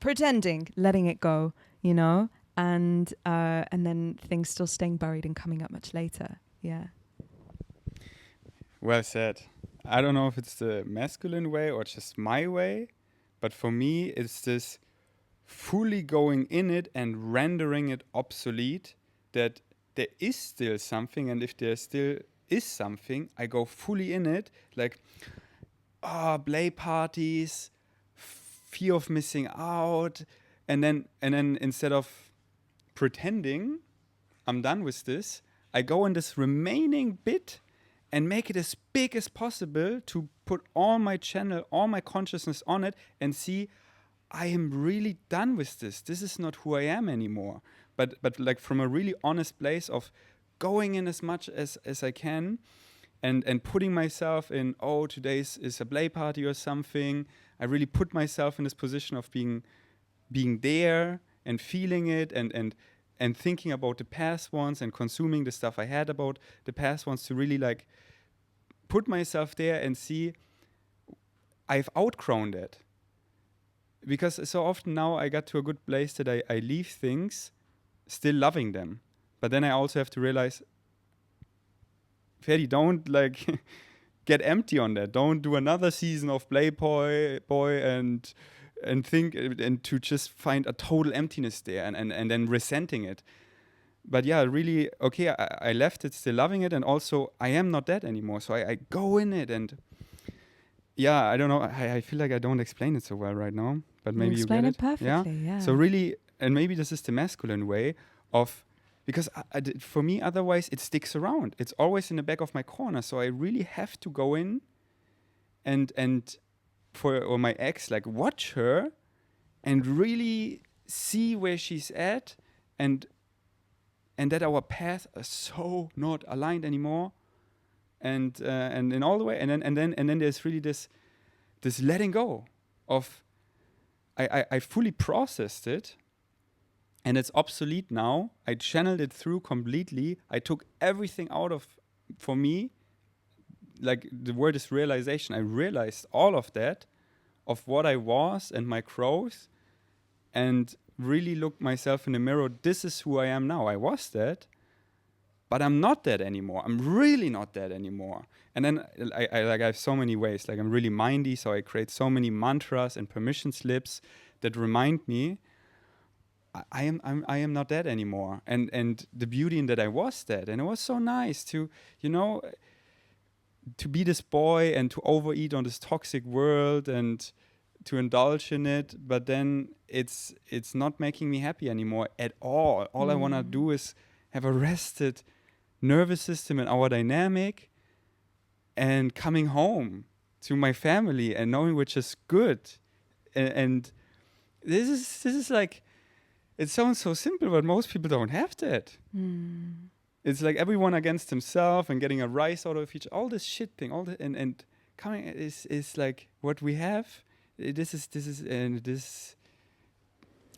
pretending letting it go, you know, and then things still staying buried and coming up much later. Yeah. Well said. I don't know if it's the masculine way or just my way, but for me, it's this fully going in it and rendering it obsolete, that there is still something, and if there still is something, I go fully in it, like, play parties, fear of missing out, and then instead of pretending I'm done with this, I go in this remaining bit and make it as big as possible to put all my channel, all my consciousness on it, and see, I am really done with this. This is not who I am anymore. But like from a really honest place of going in as much as I can, and putting myself in, today is a play party or something. I really put myself in this position of being there and feeling it, and thinking about the past ones and consuming the stuff I had about the past ones, to really like put myself there and see I've outgrown that. Because so often now I got to a good place that I leave things still loving them. But then I also have to realize, Ferdi, don't like get empty on that. Don't do another season of Playboy and think and to just find a total emptiness there and then resenting it. But yeah, really, okay, I left it still loving it, and also I am not that anymore. So I go in it, and yeah, I don't know. I feel like I don't explain it so well right now, but maybe you explain get it it. perfectly, yeah. So really, and maybe this is the masculine way of, because for me, otherwise it sticks around. It's always in the back of my corner. So I really have to go in and or my ex, like watch her and really see where she's at, and that our paths are so not aligned anymore, and in all the way, and then there's really this letting go of, I fully processed it, and it's obsolete now. I channeled it through completely. I took everything out of, for me, like the word is realization. I realized all of that, of what I was and my growth, and really looked myself in the mirror. This is who I am now. I was that, but I'm not that anymore. I'm really not that anymore. And then I have so many ways. Like I'm really mindy, so I create so many mantras and permission slips that remind me I am not that anymore. And the beauty in that I was that. And it was so nice to, to be this boy and to overeat on this toxic world and to indulge in it, but then it's not making me happy anymore at all. All I want to do is have a rested nervous system and our dynamic, and coming home to my family and knowing which is good. And this is like, it sounds so simple, but most people don't have that. It's like everyone against himself and getting a rise out of each, all this shit thing, all the and coming is like what we have. This is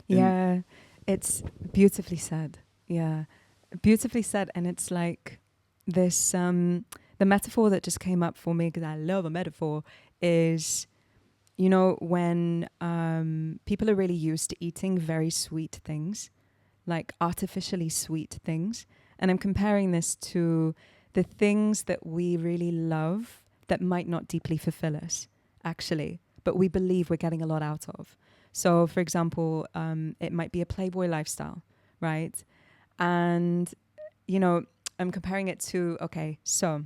Yeah, it's beautifully said. Yeah, beautifully said. And it's like this, the metaphor that just came up for me, because I love a metaphor, is, when people are really used to eating very sweet things, like artificially sweet things. And I'm comparing this to the things that we really love that might not deeply fulfill us, actually, but we believe we're getting a lot out of. So, for example, it might be a Playboy lifestyle, right? And, I'm comparing it to, okay, so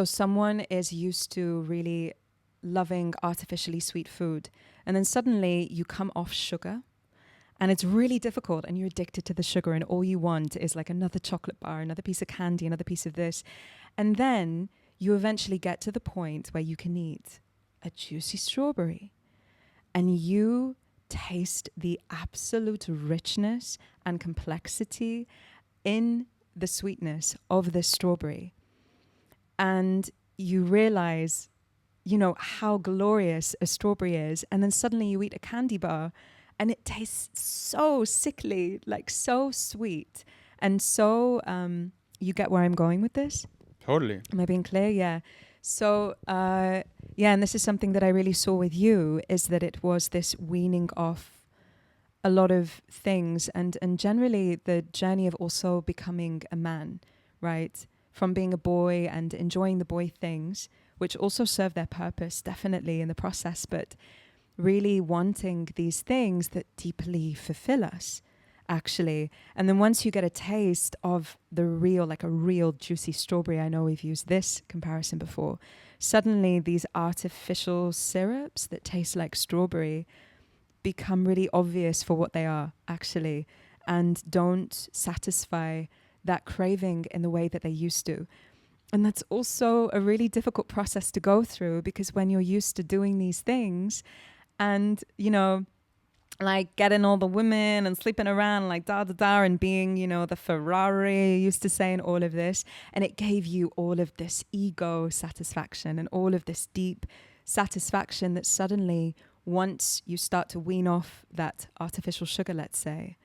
someone is used to really loving artificially sweet food, and then suddenly you come off sugar, and it's really difficult, and you're addicted to the sugar, and all you want is like another chocolate bar, another piece of candy, another piece of this. And then you eventually get to the point where you can eat a juicy strawberry, and you taste the absolute richness and complexity in the sweetness of this strawberry. And you realize, how glorious a strawberry is. And then suddenly you eat a candy bar, and it tastes so sickly, like so sweet. And so, you get where I'm going with this? totally. Am I being clear? Yeah. So, and this is something that I really saw with you, is that it was this weaning off a lot of things, and generally the journey of also becoming a man, right? From being a boy and enjoying the boy things, which also serve their purpose, definitely in the process, but really wanting these things that deeply fulfill us, actually. And then once you get a taste of the real, like a real juicy strawberry, I know we've used this comparison before, suddenly these artificial syrups that taste like strawberry become really obvious for what they are, actually, and don't satisfy that craving in the way that they used to. And that's also a really difficult process to go through, because when you're used to doing these things and, like getting all the women and sleeping around like da and being, the Ferrari, used to say, and all of this, and it gave you all of this ego satisfaction and all of this deep satisfaction that suddenly, once you start to wean off that artificial sugar, let's say,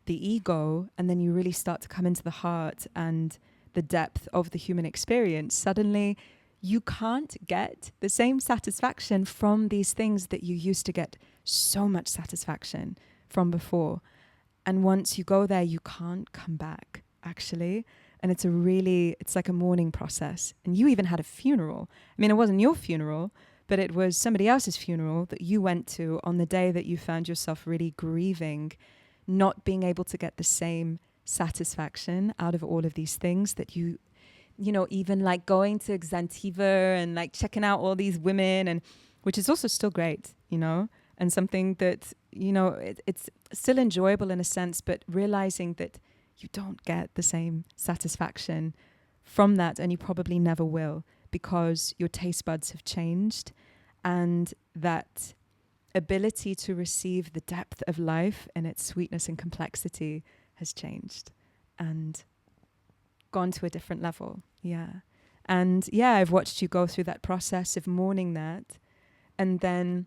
the ego, and then you really start to come into the heart and the depth of the human experience, suddenly you can't get the same satisfaction from these things that you used to get so much satisfaction from before. And once you go there, you can't come back, actually. And it's like a mourning process. And you even had a funeral. I mean, it wasn't your funeral, but it was somebody else's funeral that you went to on the day that you found yourself really grieving, not being able to get the same satisfaction out of all of these things that you know, even like going to Xantiva and like checking out all these women, and which is also still great, you know, and something that, you know, it's still enjoyable in a sense, but realizing that you don't get the same satisfaction from that, and you probably never will, because your taste buds have changed, and that ability to receive the depth of life and its sweetness and complexity has changed and gone to a different level. Yeah. And yeah, I've watched you go through that process of mourning that, and then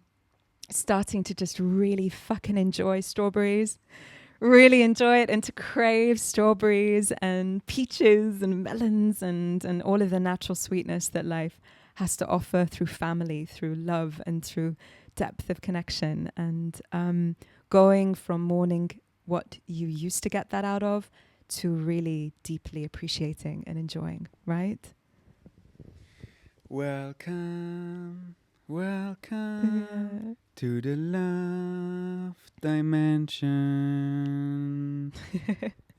starting to just really fucking enjoy strawberries, really enjoy it, and to crave strawberries and peaches and melons and all of the natural sweetness that life has to offer through family, through love, and through depth of connection. And going from mourning what you used to get that out of to really deeply appreciating and enjoying, right? Welcome, welcome to the love dimension.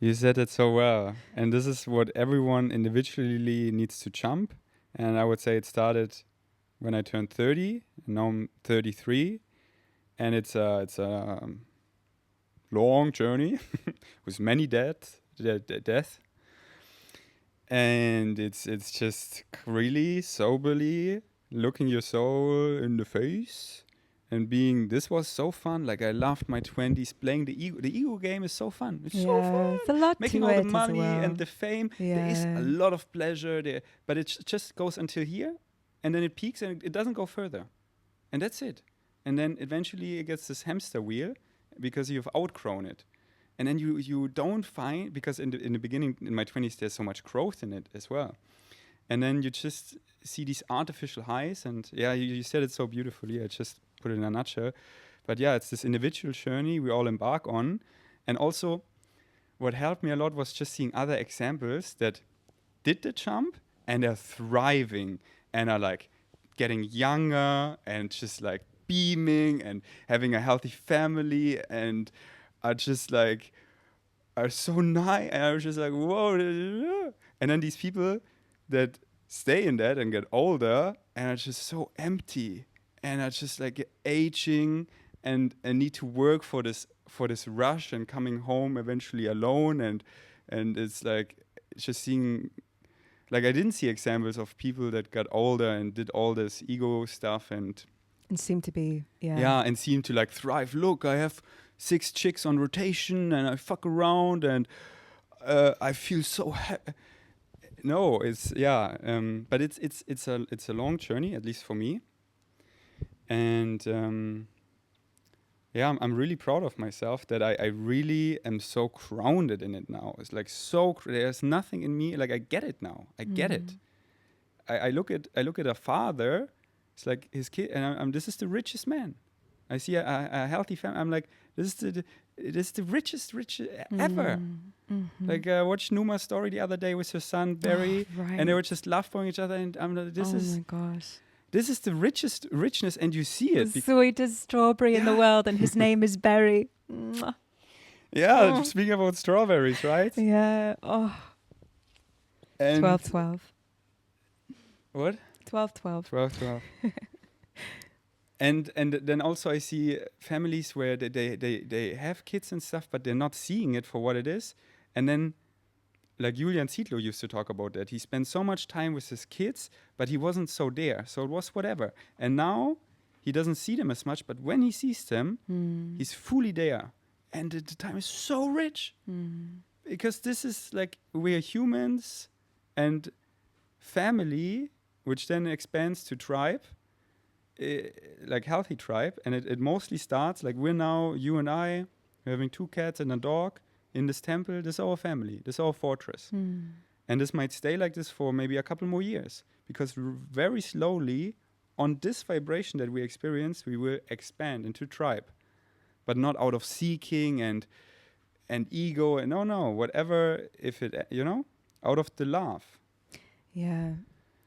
You said it so well. And this is what everyone individually needs to jump. And I would say it started when I turned 30. And now I'm 33. And it's a long journey with many death. And it's just really soberly looking your soul in the face and being, this was so fun. Like, I loved my 20s playing the ego. The ego game is so fun. It's so fun. It's a lot Making to all it the money as well. and the fame. There is a lot of pleasure there, but it just goes until here, and then it peaks and it doesn't go further. And that's it. And then eventually it gets this hamster wheel because you've outgrown it. And then you don't find, because in the beginning, in my 20s, there's so much growth in it as well. And then you just see these artificial highs. And yeah, you said it so beautifully. I just put it in a nutshell. But yeah, it's this individual journey we all embark on. And also, what helped me a lot was just seeing other examples that did the jump and are thriving and are like getting younger and just like beaming and having a healthy family and are just like, are so nice. And I was just like, whoa. And then these people that stay in that and get older and are just so empty and are just like aging and need to work for this rush and coming home eventually alone. And it's like just seeing, like, I didn't see examples of people that got older and did all this ego stuff and seem to be, and seem to like thrive. Look, I have 6 chicks on rotation and I fuck around and I feel so happy. No, it's but it's a long journey, at least for me. And I'm really proud of myself that I really am so grounded in it now. It's like there's nothing in me, like I get it now. I get it. I look at a father. It's like his kid, and this is the richest man. I see a healthy family. I'm like, this is the richest ever. Like, I watched Numa's story the other day with her son Barry, and they were just laughing each other. And I'm like, my gosh, this is the richness, and you see it. The sweetest strawberry in the world, and his name is Barry. Yeah, speaking about strawberries, right? Yeah. Oh. And 12-12. What? 12-12. 12-12. And then also I see families where they have kids and stuff, but they're not seeing it for what it is. And then, like Julian Zietlow used to talk about that. He spent so much time with his kids, but he wasn't so there. So it was whatever. And now he doesn't see them as much, but when he sees them, he's fully there. And the time is so rich. Because this is like, we're humans and family, which then expands to tribe. Like healthy tribe, and it mostly starts like, we're now, you and I, we're having 2 cats and a dog in this temple. This is our family, this is our fortress. And this might stay like this for maybe a couple more years, because very slowly on this vibration that we experience, we will expand into tribe, but not out of seeking and ego and no, whatever, if it, out of the love. Yeah.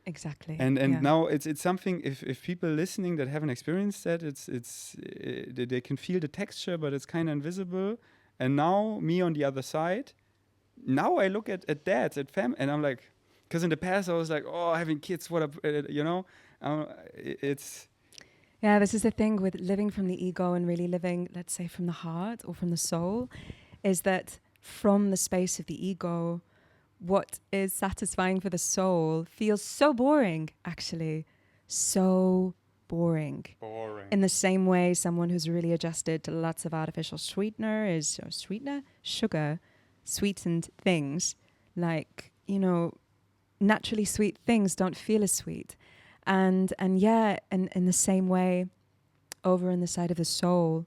Exactly. And now it's something, if people listening that haven't experienced that, they can feel the texture, but it's kind of invisible. And now me on the other side, now I look at dads, at fam, and I'm like, because in the past I was like, oh, having kids, what a, it's. Yeah, this is the thing with living from the ego and really living, let's say, from the heart or from the soul, is that from the space of the ego, what is satisfying for the soul feels so boring, actually. So boring. In the same way, someone who's really adjusted to lots of artificial sugar, sweetened things, like, naturally sweet things don't feel as sweet. And in the same way, over in the side of the soul,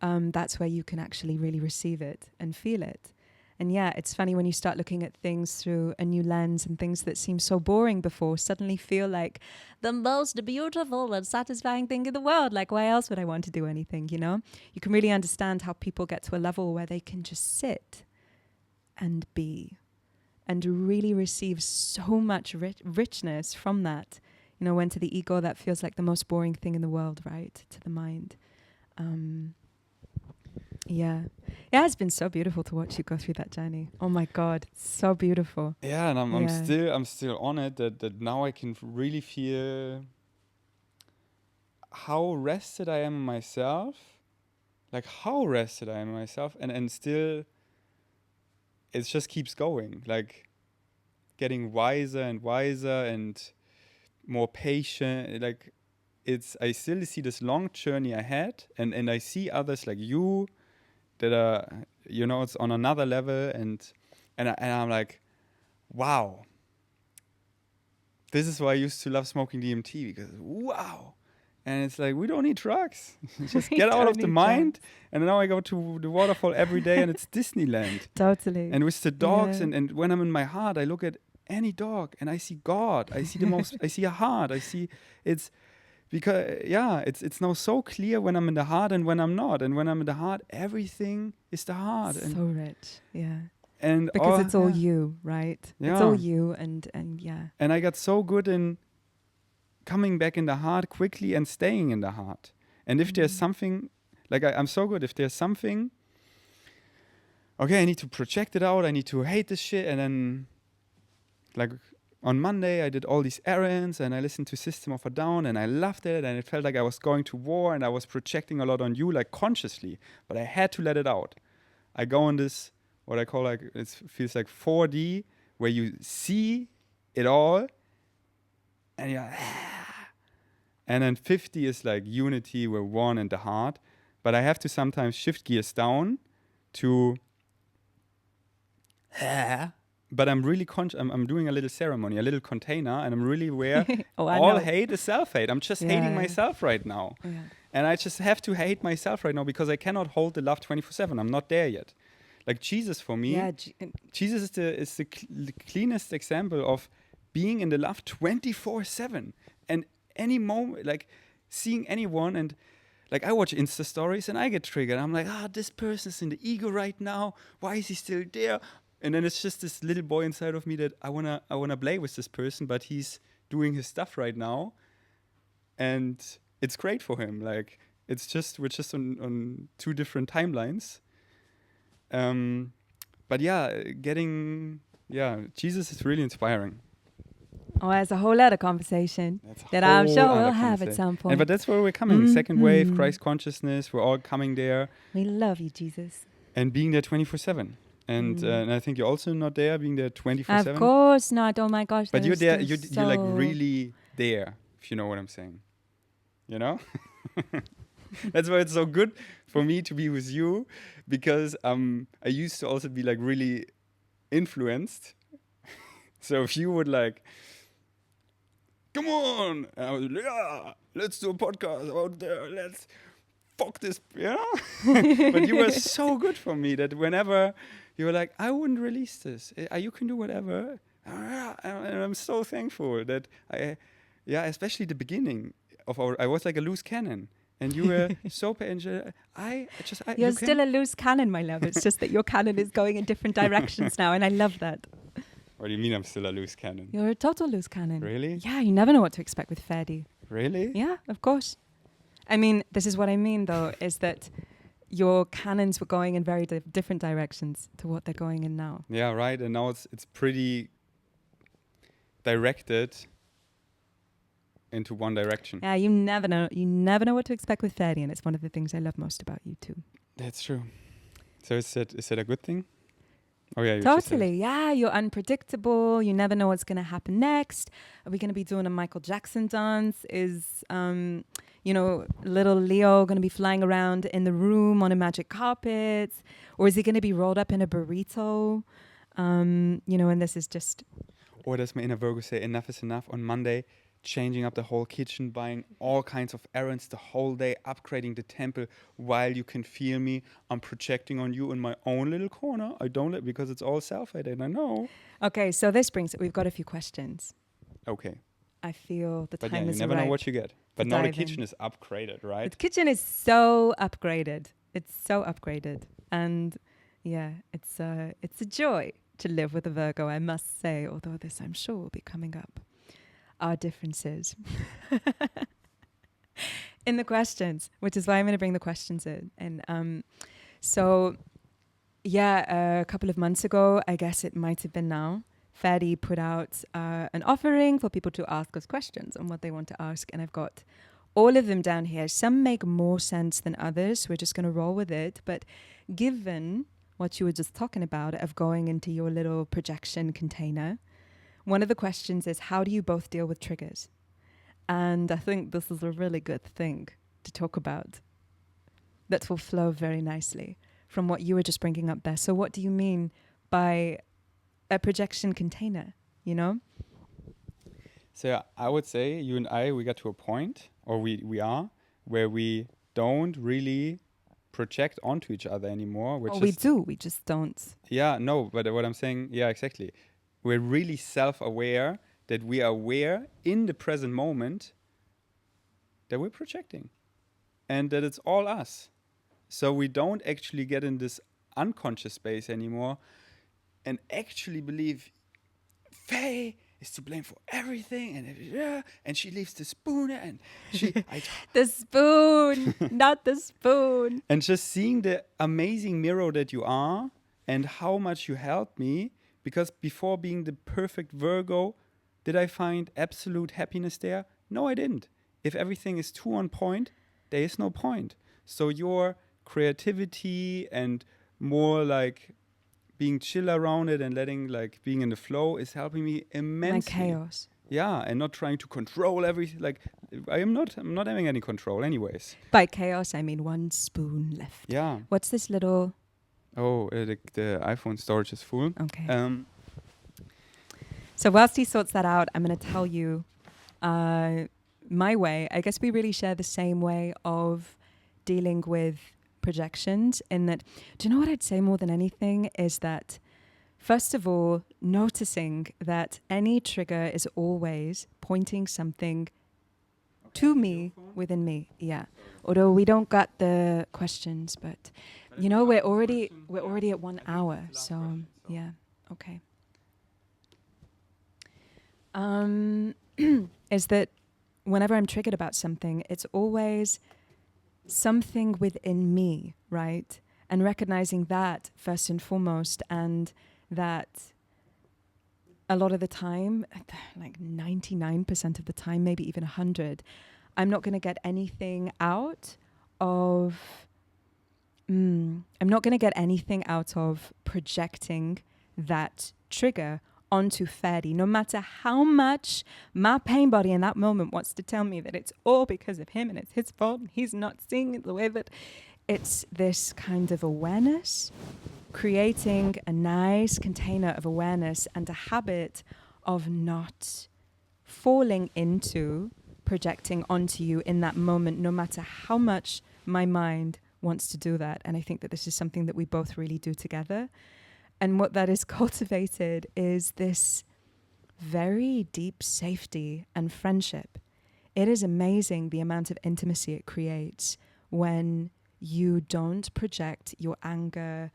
that's where you can actually really receive it and feel it. And yeah, it's funny when you start looking at things through a new lens, and things that seemed so boring before suddenly feel like the most beautiful and satisfying thing in the world. Like, why else would I want to do anything, You can really understand how people get to a level where they can just sit and be and really receive so much richness from that. When to the ego, that feels like the most boring thing in the world, right? To the mind. Yeah, it's been so beautiful to watch you go through that journey. Oh my God, it's so beautiful. Yeah, and I'm still on it. That now I can really feel how rested I am in myself, and still, it just keeps going. Like, getting wiser and wiser and more patient. Like, I still see this long journey ahead, and I see others like you that are, it's on another level, and I'm like, wow, this is why I used to love smoking DMT, because wow. And it's like, we don't need drugs. Just get out of the mind. Drugs. And now I go to the waterfall every day, and it's Disneyland. Totally. And with the dogs, and when I'm in my heart, I look at any dog and I see God. I see I see a heart. I see it's now so clear when I'm in the heart and when I'm not. And when I'm in the heart, everything is the heart. So rich, yeah. And because it's all you, right? Yeah. It's all you, and yeah. And I got so good in coming back in the heart quickly and staying in the heart. And if there's something, like I'm so good, if there's something, okay, I need to project it out, I need to hate this shit, and then, like, on Monday I did all these errands, and I listened to System of a Down, and I loved it, and it felt like I was going to war, and I was projecting a lot on you, like, consciously, but I had to let it out. I go on this, what I call, like, it feels like 4D, where you see it all, and you're and then 50 is like unity, we're one in the heart. But I have to sometimes shift gears down to but I'm really I'm doing a little ceremony, a little container, and I'm really aware all hate is self-hate. I'm just hating myself right now. Yeah. And I just have to hate myself right now, because I cannot hold the love 24/7. I'm not there yet. Like, Jesus for me, Jesus is the cleanest example of being in the love 24/7. And any moment, like, seeing anyone, and like, I watch Insta stories and I get triggered. I'm like, this person's in the ego right now. Why is he still there? And then it's just this little boy inside of me that I wanna play with this person, but he's doing his stuff right now, and it's great for him. Like, we're just on two different timelines. But Jesus is really inspiring. Oh, that's a whole other conversation that I'm sure we'll have at some point. But that's where we're coming. Second wave, Christ consciousness, we're all coming there. We love you, Jesus. And being there 24/7. And I think you're also not there, being there 24/7. Of course not. Oh my gosh. But you're there, you're like really there, if you know what I'm saying. You know? That's why it's so good for me to be with you, because I used to also be like really influenced. So if you would like, come on, and I was like, yeah, let's do a podcast out there, let's fuck this, you know? But you were so good for me that whenever you were like, I wouldn't release this, you can do whatever. And I'm so thankful that especially the beginning of I was like a loose cannon. And you were so patient. You're still a loose cannon, my love. It's just that your cannon is going in different directions now, and I love that. What do you mean I'm still a loose cannon? You're a total loose cannon. Really? Yeah, you never know what to expect with Ferdy. Really? Yeah, of course. I mean, this is what I mean, though, is that your cannons were going in very different directions to what they're going in now. Yeah, right. And now it's pretty directed into one direction. Yeah, you never know. You never know what to expect with Ferdy, and it's one of the things I love most about you too. That's true. So is it a good thing? Oh yeah, you just said it. Totally. Yeah, you're unpredictable. You never know what's going to happen next. Are we going to be doing a Michael Jackson dance? Is little Leo going to be flying around in the room on a magic carpet, or is he going to be rolled up in a burrito? And this is just. Or does my inner Virgo say enough is enough on Monday? Changing up the whole kitchen, buying all kinds of errands the whole day, upgrading the temple while you can feel me. I'm projecting on you in my own little corner. I don't let because it's all self-hate and I know. Okay, so this brings it. We've got a few questions. Okay. I feel the But time yeah, is you never know right what you get. But to now the dive in. kitchen is upgraded, right? The kitchen is so upgraded. It's so upgraded. And yeah, it's a joy to live with a Virgo, I must say, although this I'm sure will be coming up. Our differences in the questions, which is why I'm going to bring the questions in. And a couple of months ago, I guess it might have been now, Ferdy put out an offering for people to ask us questions on what they want to ask. And I've got all of them down here. Some make more sense than others. We're just going to roll with it. But given what you were just talking about of going into your little projection container, one of the questions is, how do you both deal with triggers? And I think this is a really good thing to talk about that will flow very nicely from what you were just bringing up there. So what do you mean by a projection container, So I would say you and I, we got to a point, or we are, where we don't really project onto each other anymore. We do, we just don't. Yeah, no, but what I'm saying, yeah, exactly. We're really self-aware that we are aware in the present moment that we're projecting and that it's all us. So we don't actually get in this unconscious space anymore and actually believe Faye is to blame for everything and she leaves the spoon and the spoon, not the spoon. And just seeing the amazing mirror that you are and how much you helped me. Because before being the perfect Virgo, did I find absolute happiness there? No, I didn't. If everything is too on point, there is no point. So your creativity and more like being chill around it and letting being in the flow is helping me immensely. My chaos. Yeah, and not trying to control everything. I'm not having any control anyways. By chaos, I mean one spoon left. Yeah. What's this little... Oh, the iPhone storage is full. Okay. So whilst he sorts that out, I'm going to tell you my way. I guess we really share the same way of dealing with projections in that, do you know what I'd say more than anything is that, first of all, noticing that any trigger is always pointing something to me within me. Yeah. Although we don't got the questions, but we're already at 1 hour. So yeah. Okay. Is that whenever I'm triggered about something, it's always something within me, right? And recognizing that first and foremost, and that a lot of the time, like 99% of the time, maybe even 100, I'm not going to get anything out of projecting that trigger onto Ferdy, no matter how much my pain body in that moment wants to tell me that it's all because of him and it's his fault and he's not seeing it the way that it's this kind of awareness, creating a nice container of awareness and a habit of not falling into projecting onto you in that moment, no matter how much my mind wants to do that. And I think that this is something that we both really do together. And what that is cultivated is this very deep safety and friendship. It is amazing the amount of intimacy it creates when you don't project your anger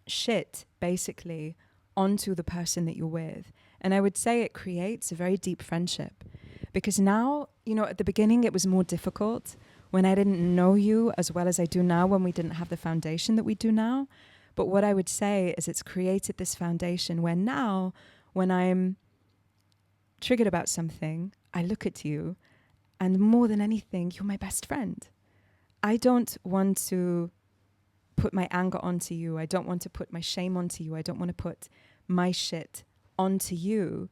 shit, basically, onto the person that you're with. And I would say it creates a very deep friendship, because now, you know, at the beginning it was more difficult when I didn't know you as well as I do now, when we didn't have the foundation that we do now. But what I would say is it's created this foundation where now, when I'm triggered about something, I look at you, and more than anything, you're my best friend. I don't want to put my anger onto you. I don't want to put my shame onto you. I don't want to put my shit onto you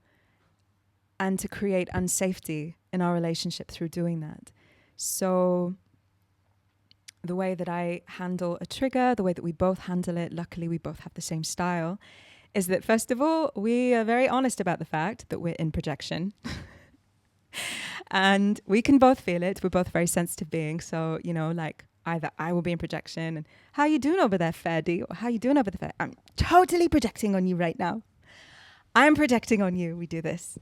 and to create unsafety in our relationship through doing that. So the way that I handle a trigger, the way that we both handle it, luckily we both have the same style, is that first of all, we are very honest about the fact that we're in projection. And we can both feel it. We're both very sensitive beings. So, you know, like either I will be in projection and how you doing over there, Ferdy? Or how you doing over there? I'm totally projecting on you right now. I'm projecting on you. We do this.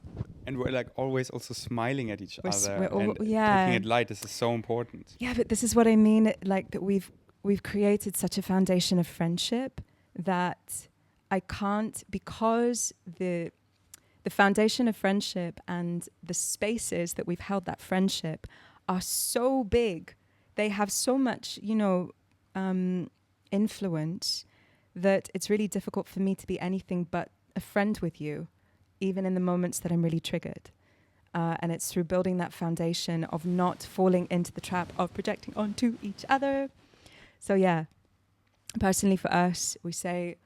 And we're like always also smiling at each other all, and yeah. taking it light. This is so important. Yeah, but this is what I mean. Like that we've created such a foundation of friendship that I can't, because the foundation of friendship and the spaces that we've held that friendship are so big. They have so much, you know, influence that it's really difficult for me to be anything but a friend with you, even in the moments that I'm really triggered. And it's through building that foundation of not falling into the trap of projecting onto each other. So yeah, personally for us, we say,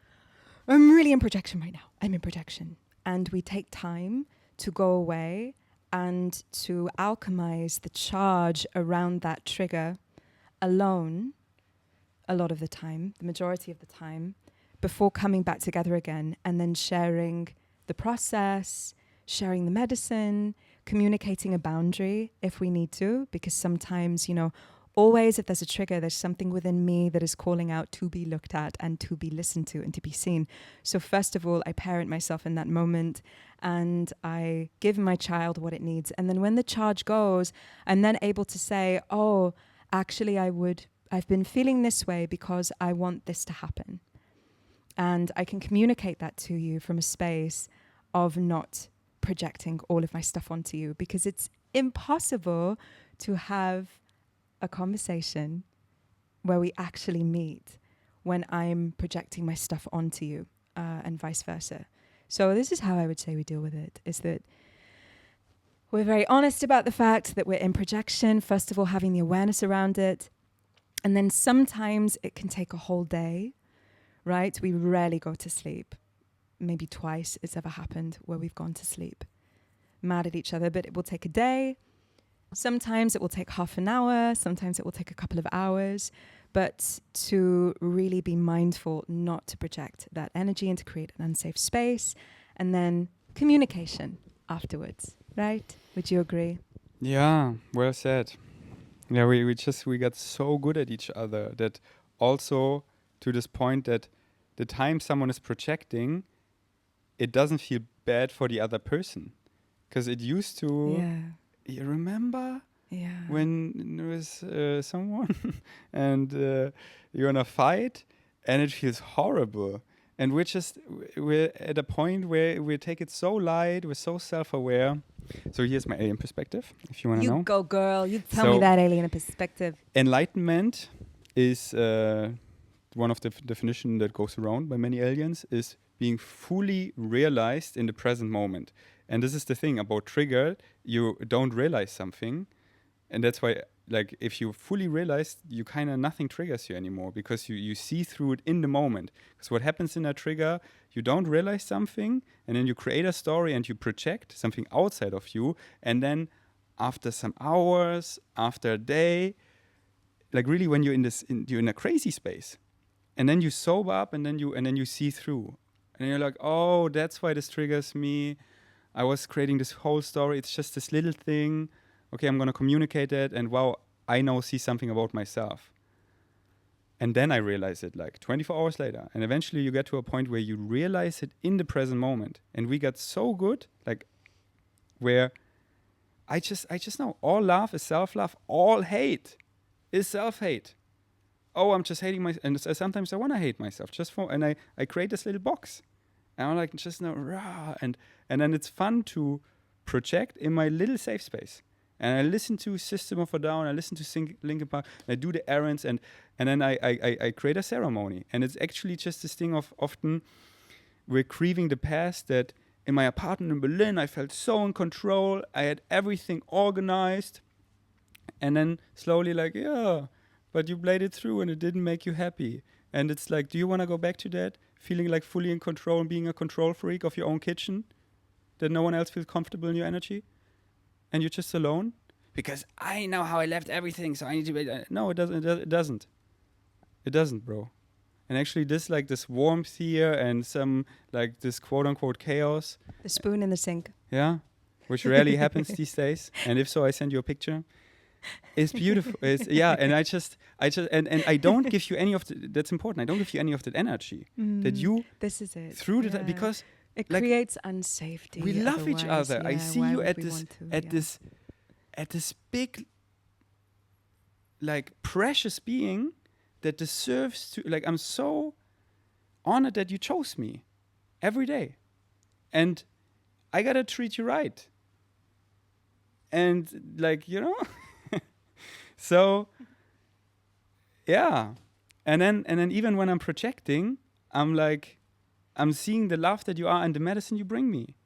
I'm really in projection right now. I'm in projection. And we take time to go away and to alchemize the charge around that trigger alone a lot of the time, the majority of the time, before coming back together again and then sharing the process, sharing the medicine, communicating a boundary if we need to, because sometimes, you know, always if there's a trigger, there's something within me that is calling out to be looked at and to be listened to and to be seen. So first of all, I parent myself in that moment and I give my child what it needs. And then when the charge goes, I'm then able to say, oh, actually I've been feeling this way because I want this to happen. And I can communicate that to you from a space of not projecting all of my stuff onto you, because it's impossible to have a conversation where we actually meet when I'm projecting my stuff onto you, and vice versa. So this is how I would say we deal with it, is that we're very honest about the fact that we're in projection, first of all, having the awareness around it. And then sometimes it can take a whole day, right? We rarely go to sleep. Maybe twice it's ever happened where we've gone to sleep mad at each other, but it will take a day. Sometimes it will take half an hour. Sometimes it will take a couple of hours. But to really be mindful not to project that energy and to create an unsafe space. And then communication afterwards, right? Would you agree? Yeah, well said. Yeah, we got so good at each other that also to this point that the time someone is projecting, it doesn't feel bad for the other person. Because it used to... Yeah. You remember when there was someone and you're in a fight and it feels horrible. And we're at a point where we take it so light, we're so self-aware. So here's my alien perspective, if you want to know. You go, girl. You tell me that alien perspective. Enlightenment is one of the definition that goes around by many aliens, is being fully realized in the present moment. And this is the thing about trigger, you don't realize something. And that's why, like, if you fully realize, you kind of nothing triggers you anymore, because you see through it in the moment. Because what happens in a trigger, you don't realize something, and then you create a story and you project something outside of you. And then after some hours, after a day, like really when you're you're in a crazy space, and then you sober up and then you see through. And you're like, oh, that's why this triggers me. I was creating this whole story. It's just this little thing. Okay, I'm going to communicate it. And wow, I now see something about myself. And then I realize it like 24 hours later. And eventually you get to a point where you realize it in the present moment. And we got so good, like where I just know all love is self-love. All hate is self-hate. Oh, I'm just hating myself. And sometimes I want to hate myself and I create this little box. And I'm like, just no, rah. And then it's fun to project in my little safe space. And I listen to System of a Down, I listen to Linkin Park, I do the errands, and then I create a ceremony. And it's actually just this thing of often we're grieving the past, that in my apartment in Berlin, I felt so in control, I had everything organized, and then slowly like, yeah, but you played it through and it didn't make you happy. And it's like, do you want to go back to that? Feeling like fully in control and being a control freak of your own kitchen? That no one else feels comfortable in your energy? And you're just alone? Because I know how I left everything, so I need to be... No, it doesn't. It doesn't. It doesn't, bro. And actually this warmth here and some, like, this quote-unquote chaos. The spoon in the sink. Yeah, which rarely happens these days. And if so, I send you a picture. It's beautiful. And I just and I don't give you any of that's important. I don't give you any of that energy that you. This is it. Through the because it creates unsafety. We love each other. I see you at this big, like, precious being that deserves to, like, I'm so honored that you chose me every day, and I gotta treat you right. And, like, you know. So, yeah, and then even when I'm projecting, I'm like, I'm seeing the love that you are and the medicine you bring me.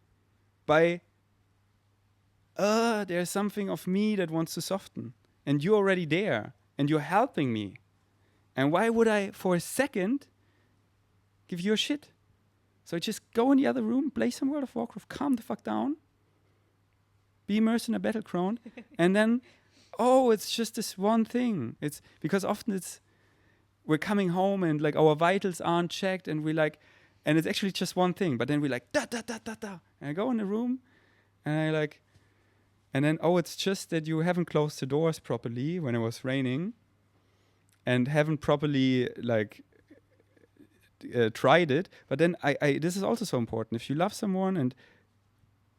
By, there's something of me that wants to soften, and you're already there, and you're helping me. And why would I, for a second, give you a shit? So just go in the other room, play some World of Warcraft, calm the fuck down, be immersed in a battleground, and then... Oh, it's just this one thing. It's because often we're coming home and, like, our vitals aren't checked, and and it's actually just one thing. But then we're like, da da da da da. And I go in the room, and then it's just that you haven't closed the doors properly when it was raining, and haven't properly, like, tried it. But then this is also so important. If you love someone and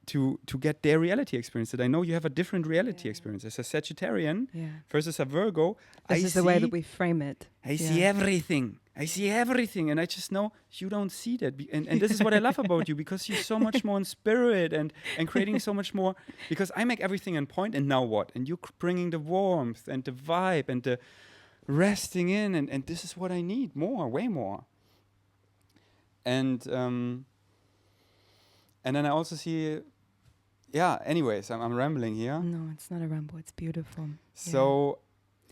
to get their reality experience, that I know you have a different reality experience. As a Sagittarian versus a Virgo, this is the way that we frame it. I see everything. I see everything. And I just know you don't see that. And this is what I love about you, because you're so much more in spirit and creating so much more. Because I make everything in point, and now what? And you're bringing the warmth and the vibe and the resting in. And this is what I need more, way more. And then I also see... Yeah, anyways, I'm rambling here. No, it's not a ramble. It's beautiful. So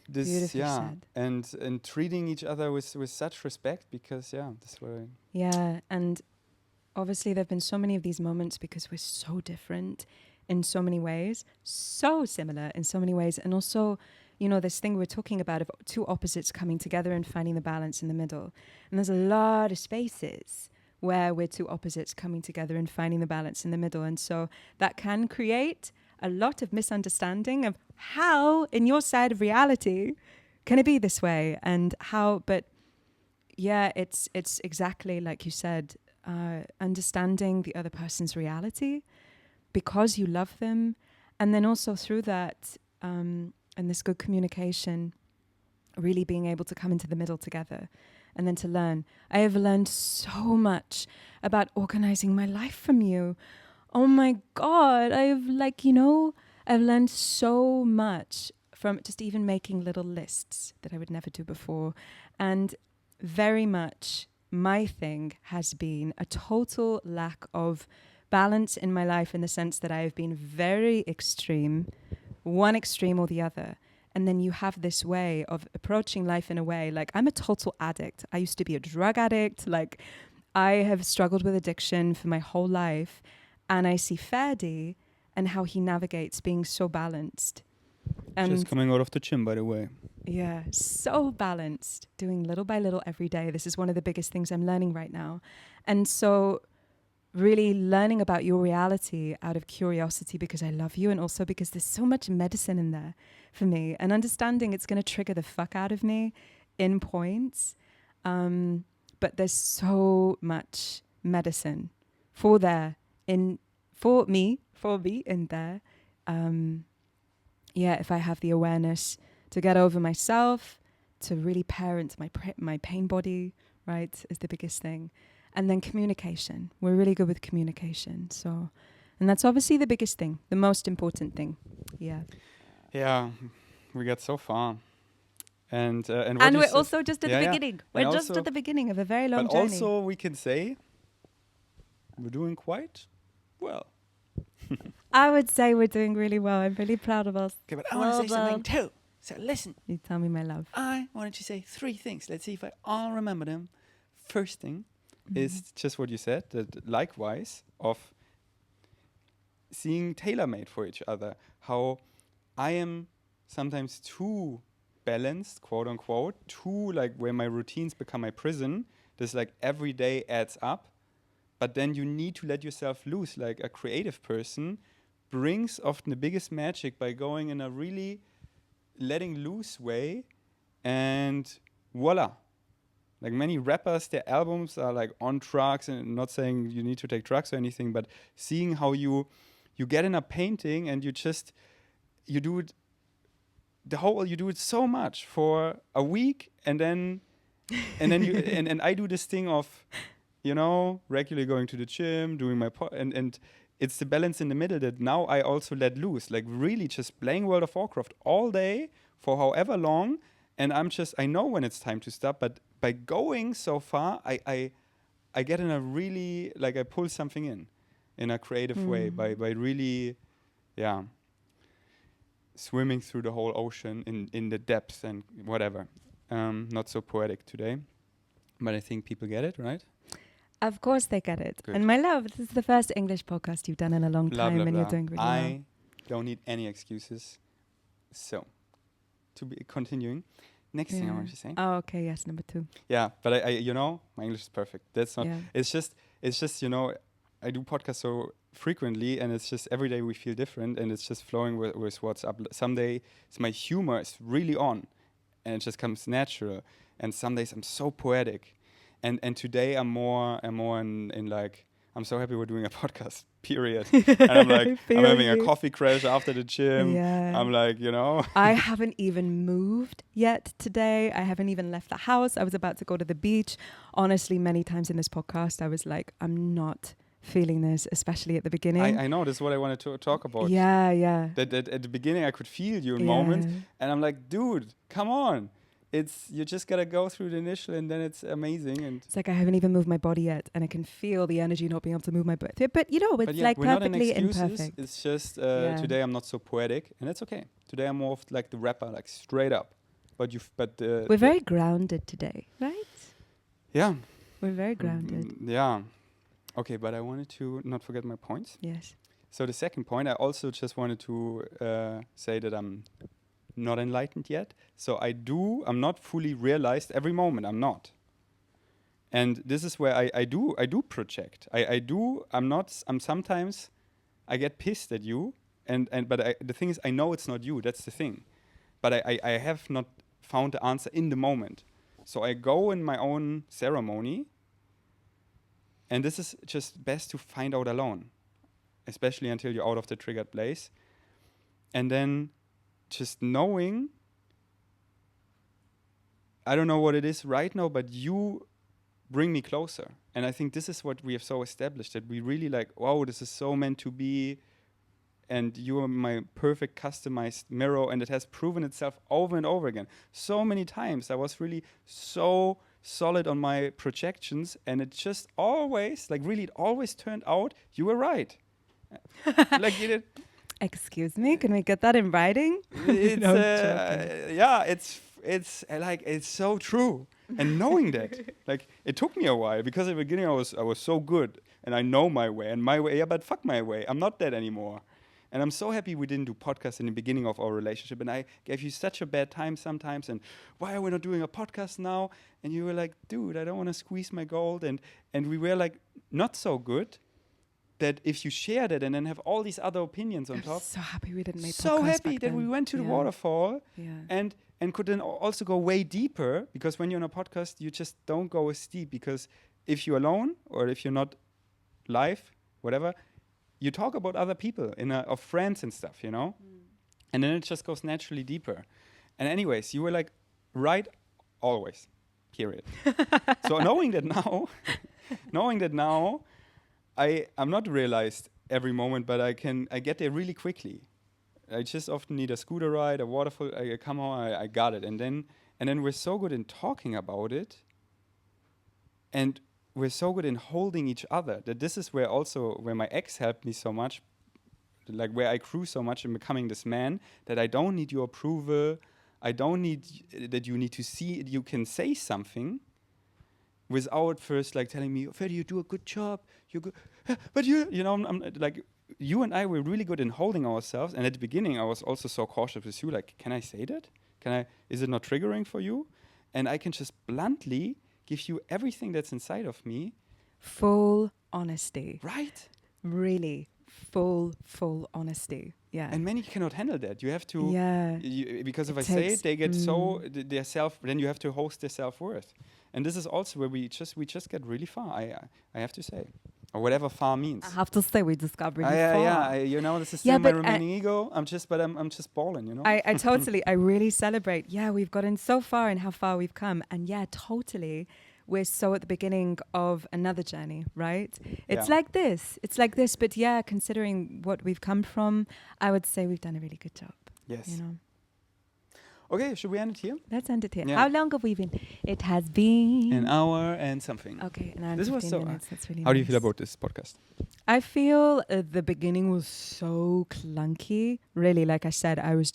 this, beautifully said. And treating each other with such respect, because, this is what I... Yeah, and obviously there have been so many of these moments because we're so different in so many ways, so similar in so many ways. And also, you know, this thing we're talking about of two opposites coming together and finding the balance in the middle. And there's a lot of spaces where we're two opposites coming together and finding the balance in the middle. And so that can create a lot of misunderstanding of how, in your side of reality, can it be this way? And how, but yeah, it's exactly like you said, understanding the other person's reality because you love them. And then also through that, and this good communication, really being able to come into the middle together. And then to learn. I have learned so much about organizing my life from you. Oh my God. I've learned so much from just even making little lists that I would never do before. And very much my thing has been a total lack of balance in my life, in the sense that I have been very extreme, one extreme or the other. And then you have this way of approaching life in a way, like, I'm a total addict. I used to be a drug addict. Like, I have struggled with addiction for my whole life. And I see Faye and how he navigates being so balanced. And just coming out of the gym, by the way. Yeah, so balanced, doing little by little every day. This is one of the biggest things I'm learning right now. And so really learning about your reality out of curiosity, because I love you, and also because there's so much medicine in there for me, and understanding it's going to trigger the fuck out of me in points. But there's so much medicine for me in there. If I have the awareness to get over myself, to really parent my pain body, right, is the biggest thing. And then communication. We're really good with communication. So, and that's obviously the biggest thing, the most important thing. Yeah. Yeah, we got so far. And what And you we're said- also just at the Yeah, yeah. beginning. And We're just also- at the beginning of a very long but journey. also we can say we're doing quite well. I would say we're doing really well. I'm really proud of us. Okay, but I wanna say something too. So listen, You tell me, my love. I wanted to say 3 things. Let's see if I all remember them. First thing is just what you said, that likewise of seeing tailor-made for each other. How I am sometimes too balanced, quote unquote, too like where my routines become my prison. This like every day adds up, but then you need to let yourself loose. Like a creative person brings often the biggest magic by going in a really letting loose way, and voila. Like many rappers, their albums are like on drugs, and not saying you need to take drugs or anything, but seeing how you get in a painting and you do it you do it so much for a week, and then you and I do this thing of, regularly going to the gym, doing my and it's the balance in the middle that now I also let loose, like really just playing World of Warcraft all day for however long, and I know when it's time to stop, but by going so far, I get in a really, like I pull something in a creative way by really, swimming through the whole ocean in the depths and whatever. Not so poetic today, but I think people get it, right? Of course they get it. Good. And my love, this is the first English podcast you've done in a long Blah, time, blah, and blah. you're doing really well. I don't need any excuses. So, to be continuing, next thing I want to say. Oh, okay, yes, number 2. Yeah, but I my English is perfect. That's not. Yeah. It's just I do podcasts so frequently, and it's just every day we feel different, and it's just flowing with what's up. Some day my humor is really on, and it just comes natural. And some days I'm so poetic, and today I'm more in like, I'm so happy we're doing a podcast. Period. And I'm like, I'm having a coffee crash after the gym. Yeah. I'm like, I haven't even moved yet today. I haven't even left the house. I was about to go to the beach. Honestly, many times in this podcast, I was like, I'm not feeling this, especially at the beginning. I know, this is what I wanted to talk about. Yeah. That at the beginning I could feel you in moments, and I'm like, dude, come on. You just gotta go through the initial, and then it's amazing. And it's like I haven't even moved my body yet, and I can feel the energy not being able to move my body. But it's like we're perfectly not in excuses. imperfect. It's just today I'm not so poetic, and it's okay. Today I'm more of like the rapper, like straight up. We're very grounded today, right? Yeah. We're very grounded. Yeah. Okay, but I wanted to not forget my points. Yes. So the second point, I also just wanted to say that I'm not enlightened yet. So I'm not fully realized every moment. I'm not. And this is where I do project. I'm sometimes I get pissed at you, but the thing is, I know it's not you. That's the thing. But I have not found the answer in the moment. So I go in my own ceremony, and this is just best to find out alone, especially until you're out of the triggered place. And then just knowing, I don't know what it is right now, but you bring me closer. And I think this is what we have so established, that we really like, wow, this is so meant to be, and you are my perfect customized mirror, and it has proven itself over and over again. So many times I was really so solid on my projections, and it just always, like really, it always turned out you were right. Like you did. Excuse me, can we get that in writing? It's No, I'm joking. yeah, it's like it's so true. And knowing that, like it took me a while, because at the beginning I was so good, and I know my way, and my way, yeah, but fuck my way, I'm not that anymore. And I'm so happy we didn't do podcasts in the beginning of our relationship, and I gave you such a bad time sometimes, and why are we not doing a podcast now? And you were like, dude, I don't want to squeeze my gold, and we were like not so good, that if you share that and then have all these other opinions on top. So happy we didn't make So podcasts happy back that then. we went to the waterfall, and could then also go way deeper, because when you're on a podcast, you just don't go as deep, because if you're alone or if you're not live, whatever, you talk about other people of friends and stuff, and then it just goes naturally deeper. And anyways, you were like right always, period. So knowing that now, knowing that now, I'm not realized every moment, but I get there really quickly. I just often need a scooter ride, a waterfall. I come home, I got it, and then we're so good in talking about it, and we're so good in holding each other that this is where my ex helped me so much, like where I grew so much in becoming this man that I don't need your approval. I don't need that you need to see it. You can say something without first like telling me, Faye, you do a good job. You're good. But I'm like, you and I were really good in holding ourselves. And at the beginning, I was also so cautious with you. Like, can I say that? Is it not triggering for you? And I can just bluntly give you everything that's inside of me. Full honesty. Right. Really. Full honesty. Yeah. And many cannot handle that. You have to, because if I say it, they get their self. Then you have to host their self-worth, and this is also where we just get really far. I have to say, or whatever far means. I have to say we just got really far. Yeah. This is still my remaining ego. I'm just balling. I totally, I really celebrate. Yeah, we've gotten so far and how far we've come, and totally. We're so at the beginning of another journey, right? It's like this, but considering what we've come from, I would say we've done a really good job. Yes. Okay, should we end it here? Let's end it here. Yeah. How long have we been? It has been an hour and something. Okay, an hour and this 15 was minutes. That's really How nice. do you feel about this podcast? I feel the beginning was so clunky. Really, like I said, I was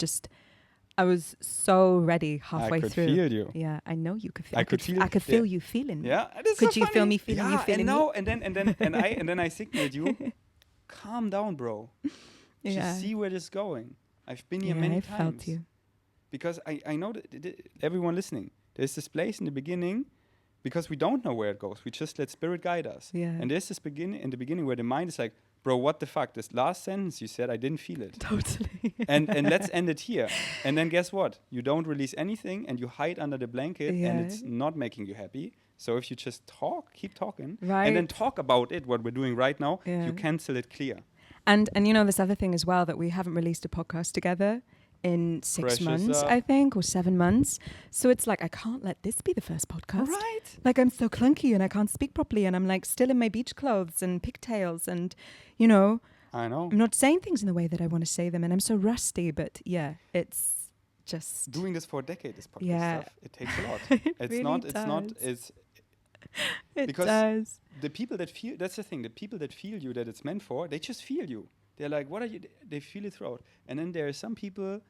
so ready halfway through. I could feel you. Yeah, I know you could feel. I could feel you feeling. Yeah, could so you funny. feel me feeling you feeling me? And then I signaled you. Calm down, bro. Just see where this is going. I've been here many times. I felt you. Because I know that everyone listening, there's this place in the beginning, because we don't know where it goes. We just let spirit guide us. Yeah. And there's this in the beginning where the mind is like, bro, what the fuck? This last sentence you said, I didn't feel it. Totally. and let's end it here. And then guess what? You don't release anything and you hide under the blanket and it's not making you happy. So if you just keep talking, and then talk about it, what we're doing right now, you cancel it clear. And this other thing as well, that we haven't released a podcast together in 6 months, I think, or 7 months. So it's like, I can't let this be the first podcast. Right. Like, I'm so clunky and I can't speak properly and I'm like still in my beach clothes and pigtails and, I know. I'm not saying things in the way that I want to say them and I'm so rusty, but it's just... Doing this for a decade, this podcast stuff, it takes a lot. Because the people that feel, that's the thing, the people that feel you that it's meant for, they just feel you. They're like, what are you? They feel it throughout. And then there are some people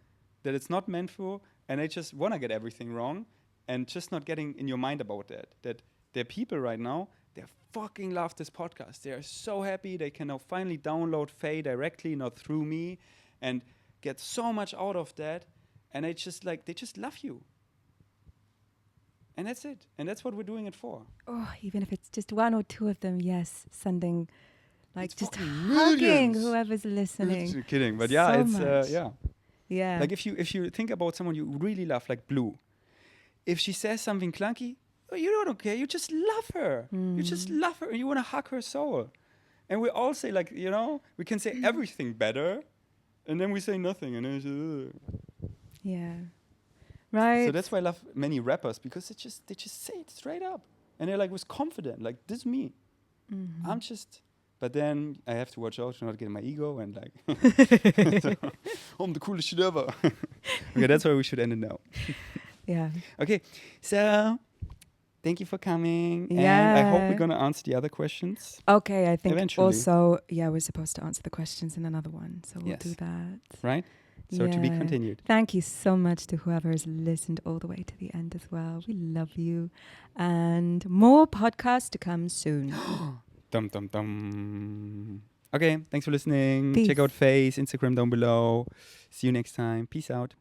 that it's not meant for, and they just want to get everything wrong, and just not getting in your mind about that. That there are people right now, they fucking love this podcast. They are so happy they can now finally download Faye directly, not through me, and get so much out of that. And they just love you. And that's it. And that's what we're doing it for. Oh, even if it's just one or two of them, sending... Like, it's just hugging millions. Whoever's listening. Just kidding, but Like if you think about someone you really love, like Blue, if she says something clunky, you don't care. You just love her. You just love her, and you want to hug her soul. And we all say, like, we can say everything better, and then we say nothing, and then it's just, yeah, right. So that's why I love many rappers, because they just say it straight up, and they're like with confidence, like, this is me. I'm just. But then I have to watch out to not get in my ego and like, I'm the coolest shit ever. Okay, that's why we should end it now. Yeah. Okay, so thank you for coming. Yeah. And I hope we're going to answer the other questions. Okay, I think eventually. Also, we're supposed to answer the questions in another one. So we'll do that. Right? So to be continued. Thank you so much to whoever has listened all the way to the end as well. We love you. And more podcasts to come soon. Dum, dum, dum. Okay, thanks for listening. Peace. Check out Faye's Instagram down below. See you next time. Peace out.